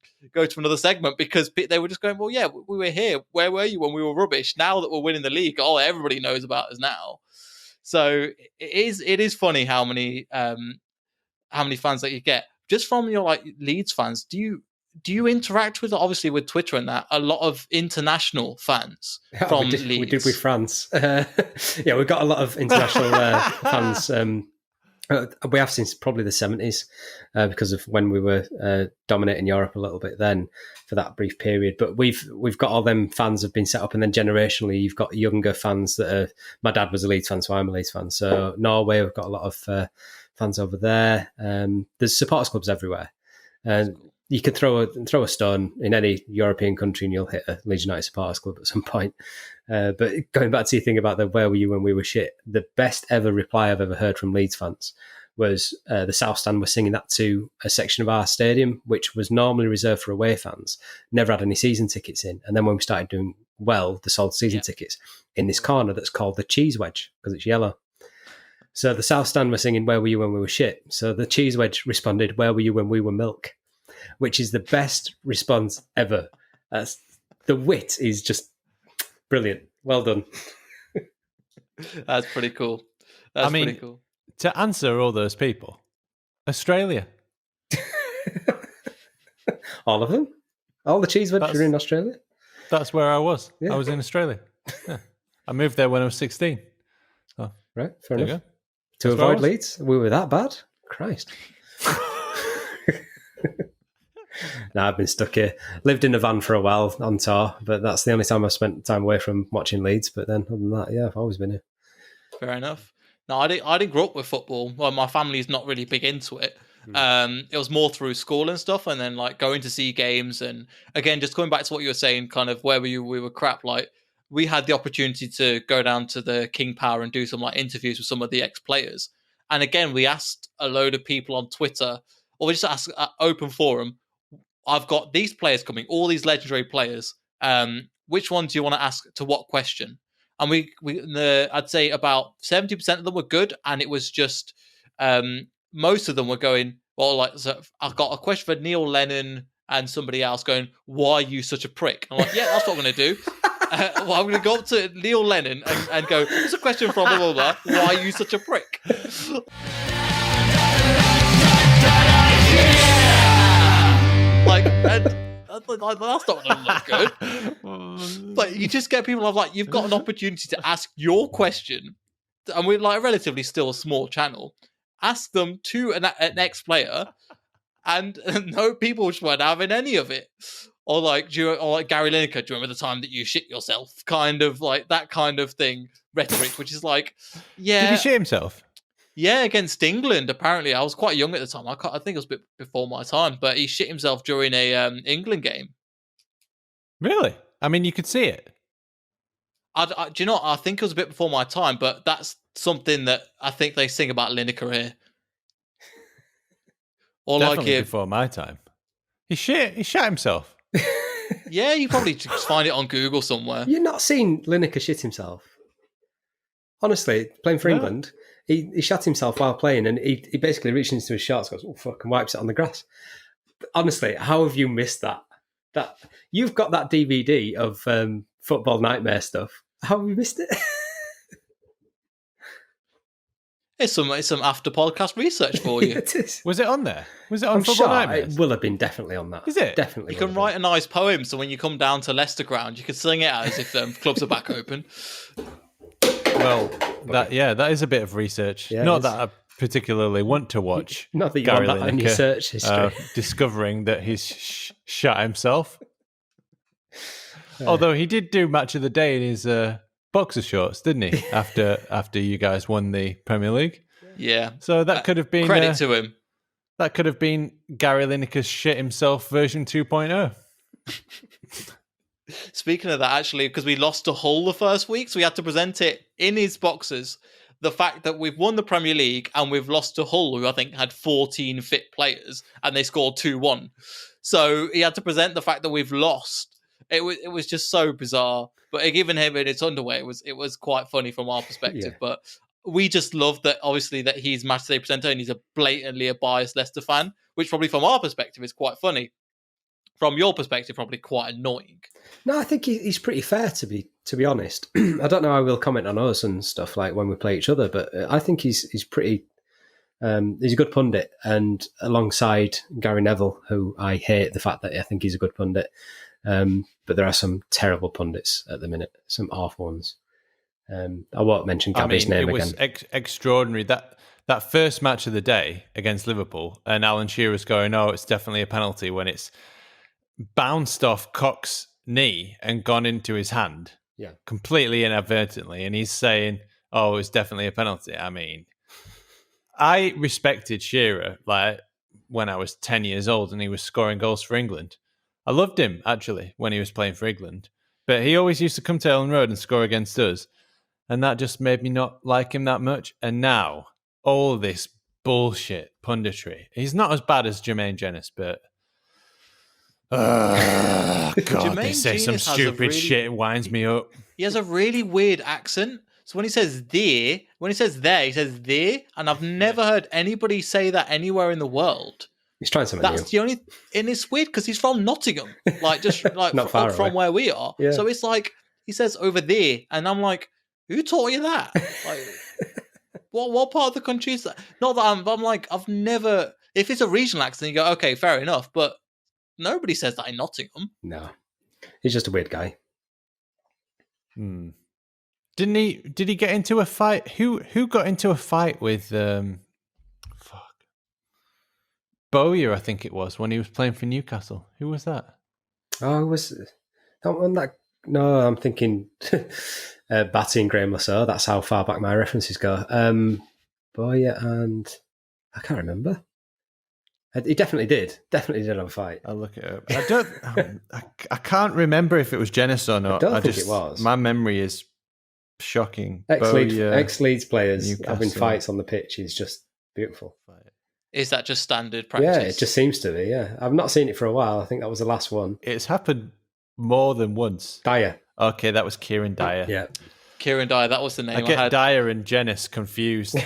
another segment because they were just going, "Well, yeah, we were here. Where were you when we were rubbish? Now that we're winning the league, everybody knows about us now." So it is funny how many fans that you get just from your Leeds fans. Do you interact with, obviously with Twitter and that, a lot of international fans from Leeds? We did with France. We've got a lot of international fans We have since probably the 70s because of when we were dominating Europe a little bit then for that brief period. But we've got all them fans have been set up, and then generationally you've got younger fans that are. My dad was a Leeds fan, so I'm a Leeds fan. So Norway, we've got a lot of fans over there. There's supporters clubs everywhere, and you can throw a stone in any European country and you'll hit a Leeds United supporters club at some point. But going back to your thing about the where were you when we were shit, the best ever reply I've ever heard from Leeds fans was the South Stand were singing that to a section of our stadium, which was normally reserved for away fans, never had any season tickets in. And then when we started doing well, they sold season tickets in this corner that's called the Cheese Wedge because it's yellow. So the South Stand were singing, where were you when we were shit? So the Cheese Wedge responded, where were you when we were milk? Which is the best response ever. The wit is just brilliant. Well done. That's pretty cool. Pretty cool. To answer all those people, Australia. All of them? All the cheese wedges are in Australia? That's where I was. Yeah. I was in Australia. Yeah. I moved there when I was 16. So, right, fair enough. To That's avoid Leeds? We were that bad? Christ. No, I've been stuck here. Lived in a van for a while on tour, but that's the only time I've spent time away from watching Leeds. But then, other than that, yeah, I've always been here. Fair enough. No, I didn't grow up with football. Well, my family's not really big into it. It was more through school and stuff, and then like going to see games. And again, just going back to what you were saying, kind of where we were crap. Like we had the opportunity to go down to the King Power and do some like interviews with some of the ex-players. And again, we asked a load of people on Twitter, or we just asked open forum. I've got these players coming, all these legendary players. Which one do you want to ask to what question? And I'd say about 70% of them were good, and it was just most of them were going, well, like so I've got a question for Neil Lennon and somebody else going, why are you such a prick? I'm like, yeah, that's what I'm going to do. Well, I'm going to go up to Neil Lennon and go, it's a question from blah, blah, blah. Why are you such a prick? Like, that's not going to look good. But you just get people like, you've got an opportunity to ask your question, and we're like relatively still a small channel. Ask them to an ex-player, and no, people just weren't having any of it. Or like Gary Lineker, do you remember the time that you shit yourself? Kind of like that kind of thing, rhetoric, which is like, yeah. Did he shit himself? Yeah, against England, apparently. I was quite young at the time. I think it was a bit before my time, but he shit himself during a England game. Really? I mean, you could see it. Do you know what? I think it was a bit before my time, but that's something that I think they sing about Linekar here. Or Definitely like before my time. He shot himself. Yeah, you probably just find it on Google somewhere. You've not seen Lineker shit himself? Honestly, playing for England, he shot himself while playing, and he basically reaches into his shorts, goes, oh fuck, and wipes it on the grass. Honestly, how have you missed that? That you've got that DVD of football nightmare stuff. How have you missed it? It's some after podcast research for you. It is. Was it on there? Was it on I'm Football sure Nightmares? it will have been definitely on that. Is it? Definitely. You can write a nice poem, so when you come down to Leicester ground, you can sing it out as if clubs are back open. Well, that is a bit of research. Yeah, Not that I particularly want to watch. Not that you Gary want that on your Lineker, search history. discovering that he's shot himself. Although he did do match of the day in his boxer shorts, didn't he? After you guys won the Premier League. Yeah. So that could have been credit to him. That could have been Gary Lineker's shit himself version 2.0. Speaking of that, actually, because we lost to Hull the first week, so we had to present it in his boxes. The fact that we've won the Premier League and we've lost to Hull, who I think had 14 fit players, and they scored 2-1. So he had to present the fact that we've lost. It was just so bizarre. But given him in its underwear, it was quite funny from our perspective. Yeah. But we just love that, obviously, that he's match day presenter and he's blatantly a biased Leicester fan, which probably from our perspective is quite funny. From your perspective, probably quite annoying. No, I think he's pretty fair, to be honest. I don't know how we'll comment on us and stuff like when we play each other, but I think he's pretty. He's a good pundit, and alongside Gary Neville, who I hate the fact that I think he's a good pundit, but there are some terrible pundits at the minute, some awful ones. I won't mention Gabby's name again. It was extraordinary. that first match of the day against Liverpool, and Alan Shearer's going, "Oh, it's definitely a penalty," when it's bounced off Cock's knee and gone into his hand, completely inadvertently, and he's saying, "Oh, it's definitely a penalty." I mean, I respected Shearer like when I was 10 years old and he was scoring goals for England. I loved him actually when he was playing for England, but he always used to come to Ellen Road and score against us, and that just made me not like him that much. And now all this bullshit punditry. He's not as bad as Jermaine Jenas, but God, they say some stupid shit. It winds me up. He has a really weird accent. So when he says there, he says there, and I've never heard anybody say that anywhere in the world. He's trying something new. That's the only, and it's weird because he's from Nottingham, like just like not far from away. where we are. Yeah. So it's like he says over there, and I'm like, who taught you that? Like, what part of the country is that? Not that I'm like, I've never. If it's a regional accent, you go, okay, fair enough, but nobody says that in Nottingham. No, he's just a weird guy. Didn't he? Did he get into a fight? Who got into a fight with Bowyer? I think it was when he was playing for Newcastle. Who was that? Oh, was that one that? No, I'm thinking Batty and Graham Lasso. That's how far back my references go. Bowyer and I can't remember. He definitely did. Definitely did have a fight. I'll look it up. I don't. I can't remember if it was Jenas or not. I don't think it was. My memory is shocking. Ex-Leeds players Newcastle. having fights on the pitch is just beautiful. Is that just standard practice? Yeah, it just seems to be. Yeah, I've not seen it for a while. I think that was the last one. It's happened more than once. Dyer. Okay, that was Kieran Dyer. Yeah, Kieran Dyer. That was the name. I get Dyer and Jenas confused.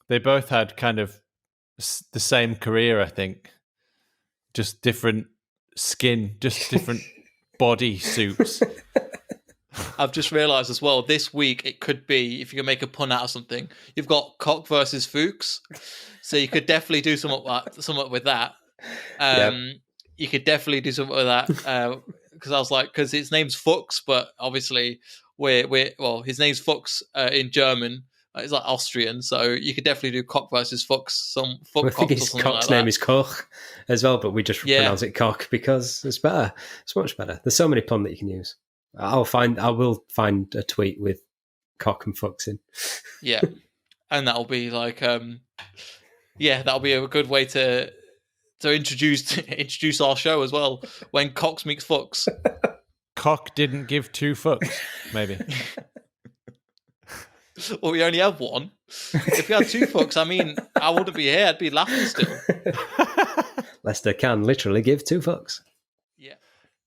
They both had kind of the same career, I think. Just different skin, just different body suits. I've just realised as well, this week it could be, if you can make a pun out of something, you've got Cock versus Fuchs. So you could definitely do something with that. You could definitely do something with that. Because I was like, because his name's Fuchs, but obviously his name's Fuchs in German. It's like Austrian, so you could definitely do Cock versus Fuchs. I think Cock's name is Koch as well, but we just pronounce it Cock because it's better. It's much better. There's so many puns that you can use. I will find a tweet with Cock and Fuchs in. Yeah, and that'll be like, that'll be a good way to introduce our show as well. When Cox meets Fuchs, Cock didn't give two fucks, maybe. Well, we only have one. If we had two fucks, I mean, I wouldn't be here. I'd be laughing still. Leicester can literally give two fucks. Yeah.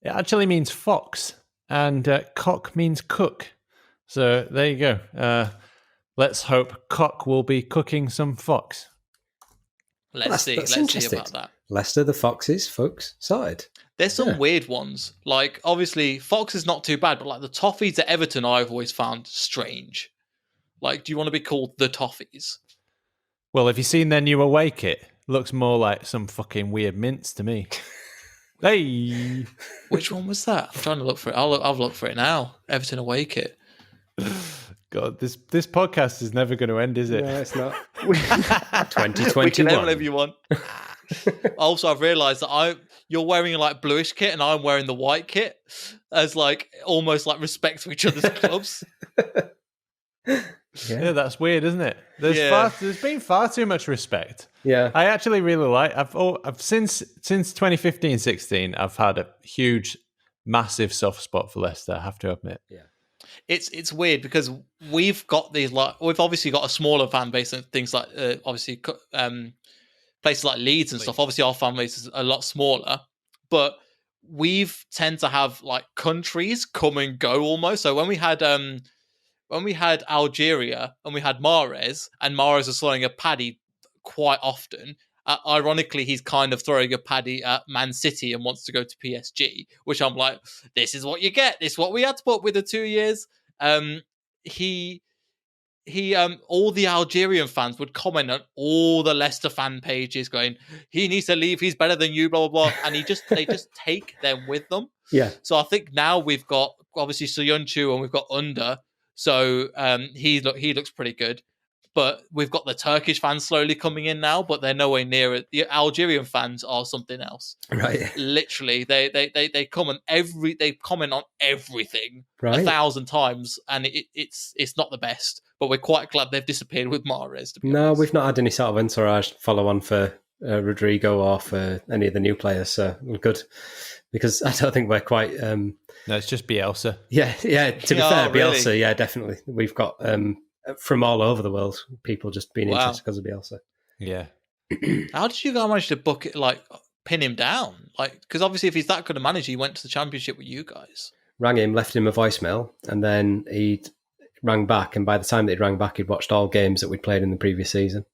It actually means fox, and cock means cook. So there you go. Let's hope Cock will be cooking some fox. Let's see about that. Leicester, the Foxes, folks, sorted. There's some weird ones. Like, obviously, Fox is not too bad, but like the Toffees at Everton, I've always found strange. Like, do you want to be called the Toffees? Well, have you seen their new away kit? Looks more like some fucking weird mints to me. Hey! Which one was that? I'm trying to look for it. I'll look for it now. Everton away kit. God, this podcast is never going to end, is it? No, it's not. 2021. We can end whatever you want. Also, I've realised that you're wearing like bluish kit and I'm wearing the white kit as like almost like respect for each other's clubs. Yeah, that's weird, isn't it? There's been far too much respect. Yeah, I actually really like. I've since 2015-16, I've had a huge, massive soft spot for Leicester. I have to admit. Yeah, it's weird because we've got these we've obviously got a smaller fan base and things like obviously places like Leeds and stuff. Obviously, our fan base is a lot smaller, but we've tend to have like countries come and go almost. So when we had Algeria and we had Mahrez, and Mahrez is throwing a paddy quite often. Ironically, he's kind of throwing a paddy at Man City and wants to go to PSG, which I'm like, this is what you get. This is what we had to put up with the 2 years. He all the Algerian fans would comment on all the Leicester fan pages going, he needs to leave, he's better than you, blah, blah, blah. And they just take them with them. Yeah. So I think now we've got, obviously, Soyuncu and we've got Under. So he looks pretty good. But we've got the Turkish fans slowly coming in now, but they're nowhere near it. The Algerian fans are something else. Right. Literally, they comment on everything Right. 1,000 times, and it's not the best. But we're quite glad they've disappeared with Mahrez. To be No, honest. we've not had any sort of entourage follow on for Rodrigo or for any of the new players, so we're good. Because I don't think we're quite... No, it's just Bielsa. Yeah, to be fair, Bielsa, really? Yeah, definitely. We've got from all over the world people just being interested because of Bielsa. Yeah. How did you guys manage to book it, pin him down? Because obviously if he's that good a manager, he went to the Championship with you guys. Rang him, left him a voicemail, and then he'd rang back, and by the time that he'd rang back, he'd watched all games that we'd played in the previous season.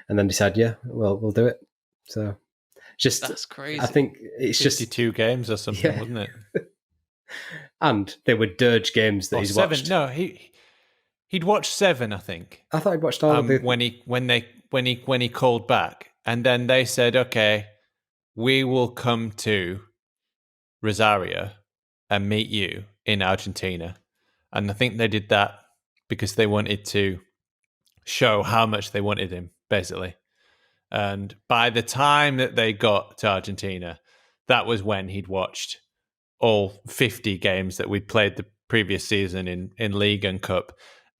And then decided, yeah, well, we'll do it. So... That's crazy. I think it's 52 games or something, wasn't it? And they were dirge games that he's watched. No, he'd watched 7, I think. I thought he'd watched all of the... when he called back, and then they said, "Okay, we will come to Rosario and meet you in Argentina." And I think they did that because they wanted to show how much they wanted him, basically. And by the time that they got to Argentina, that was when he'd watched all 50 games that we'd played the previous season in League and Cup.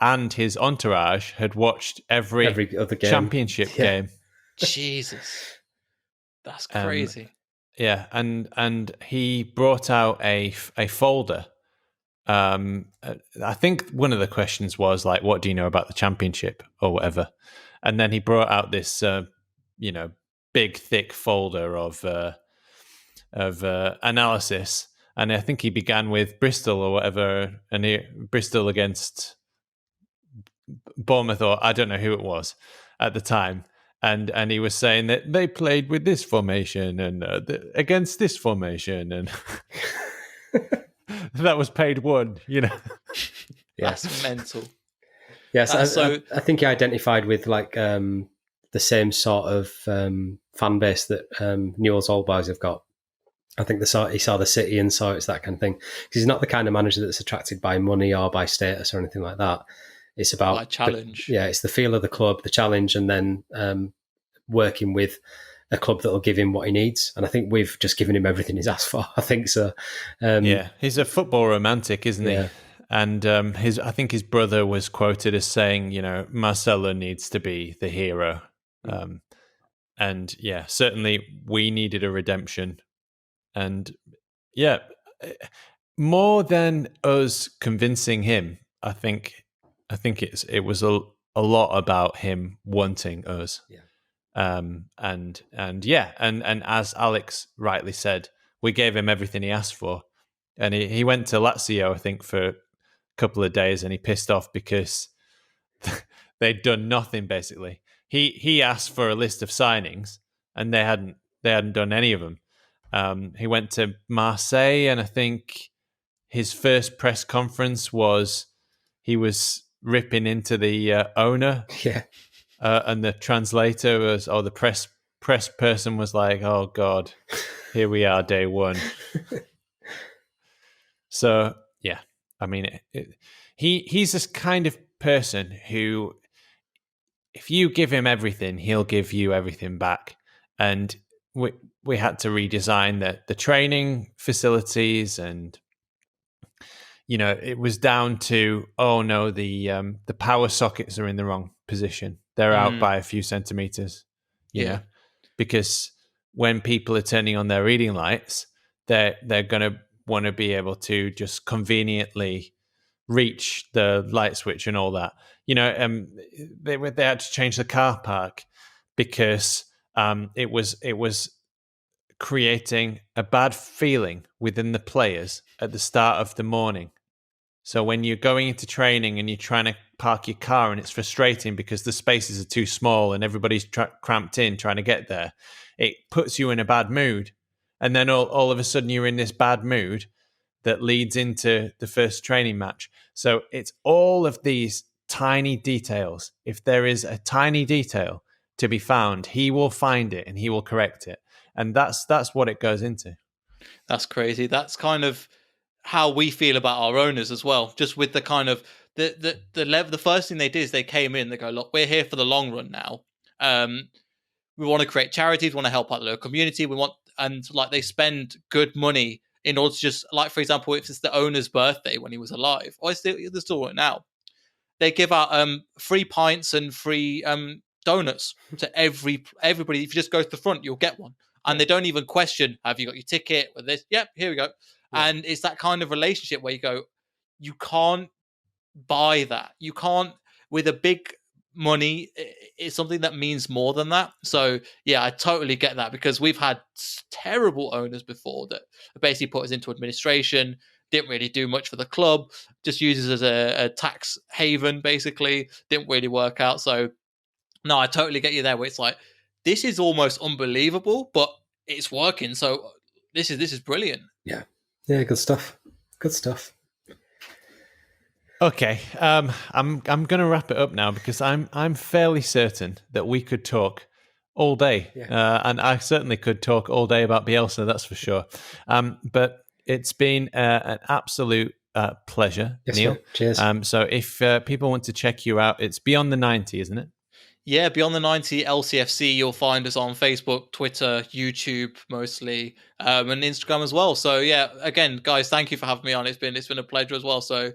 And his entourage had watched every other game. Championship game. Jesus. That's crazy. Yeah, and he brought out a folder. I think one of the questions was what do you know about the Championship or whatever? And then he brought out this... big thick folder of analysis, and I think he began with Bristol or whatever, and Bristol against Bournemouth, or I don't know who it was at the time, and he was saying that they played with this formation and against this formation, and that was paid one, That's mental. Yes, I think he identified with the same sort of fan base that Newell's Old Boys have got. I think he saw the city and saw it's that kind of thing. Because he's not the kind of manager that's attracted by money or by status or anything like that. It's about challenge. It's the feel of the club, the challenge, and then working with a club that will give him what he needs. And I think we've just given him everything he's asked for. I think so. He's a football romantic, isn't he? Yeah. And I think his brother was quoted as saying, Marcelo needs to be the hero. And certainly we needed a redemption, and more than us convincing him, I think it was a lot about him wanting us. And as Alex rightly said, we gave him everything he asked for, and he went to Lazio, I think, for a couple of days, and he pissed off because they'd done nothing basically. He asked for a list of signings, and they hadn't done any of them. He went to Marseille, and I think his first press conference was he was ripping into the owner. Yeah. And the translator the press person was like, "Oh God, here we are, day one." So yeah, I mean, he's this kind of person who, if you give him everything, he'll give you everything back. And we had to redesign the training facilities, and it was down to, oh no, the power sockets are in the wrong position. They're out by a few centimeters. You know, because when people are turning on their reading lights, they're going to want to be able to just conveniently reach the light switch and all that. They had to change the car park because it was creating a bad feeling within the players at the start of the morning. So when you're going into training and you're trying to park your car, and it's frustrating because the spaces are too small and everybody's cramped in trying to get there, it puts you in a bad mood. And then all of a sudden you're in this bad mood that leads into the first training match. So it's all of these tiny details. If there is a tiny detail to be found, he will find it and he will correct it. And that's what it goes into. That's crazy. That's kind of how we feel about our owners as well, just with the kind of the first thing they did is they came in. They go, look, we're here for the long run now. We want to create charities. We want to help out the local community. And like they spend good money in order to just, like, for example, if it's the owner's birthday when he was alive, or they're still right now, they give out free pints and free donuts to everybody. If you just go to the front, you'll get one. And they don't even question, have you got your ticket with this? Yep, here we go. Yeah. And it's that kind of relationship where you go, you can't buy that. You can't, with a big money, it's something that means more than that. So yeah, I totally get that, because we've had terrible owners before that basically put us into administration, didn't really do much for the club, just uses as a tax haven, basically, didn't really work out. So no, I totally get you there, where it's like, this is almost unbelievable, but it's working. So this is brilliant. Yeah, good stuff. Good stuff. Okay, I'm going to wrap it up now, because I'm fairly certain that we could talk all day, and I certainly could talk all day about Bielsa, that's for sure. But it's been an absolute pleasure, yes, Neel. Sir. Cheers. So if people want to check you out, it's Beyond the 90, isn't it? Yeah, Beyond the 90 LCFC. You'll find us on Facebook, Twitter, YouTube mostly, and Instagram as well. So yeah, again, guys, thank you for having me on. It's been a pleasure as well. So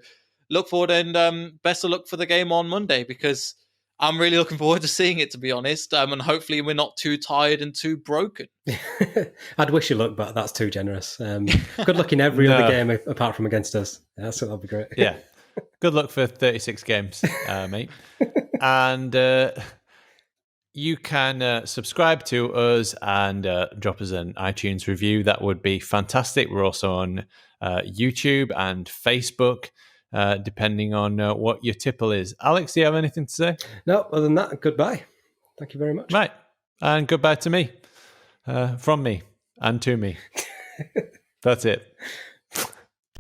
look forward, and best of luck for the game on Monday, because I'm really looking forward to seeing it, to be honest. And hopefully we're not too tired and too broken. I'd wish you luck, but that's too generous. Good luck in every other game apart from against us. Yeah, so that'll be great. Yeah. Good luck for 36 games, mate. And you can subscribe to us and drop us an iTunes review. That would be fantastic. We're also on YouTube and Facebook, depending on what your tipple is. Alex, do you have anything to say? No, other than that, goodbye. Thank you very much. Right. And goodbye to me. From me and to me. That's it.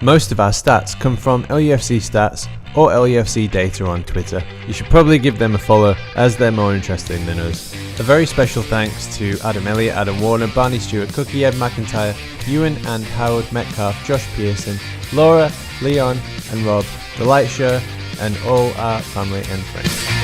Most of our stats come from LUFC Stats or LUFC Data on Twitter. You should probably give them a follow, as they're more interesting than us. A very special thanks to Adam Elliot, Adam Warner, Barney, Stuart, Cookie, Ed McIntyre, Ewan and Howard, Metcalf, Josh Pearson, Laura, Leon and Rob, The Light Show, and all our family and friends.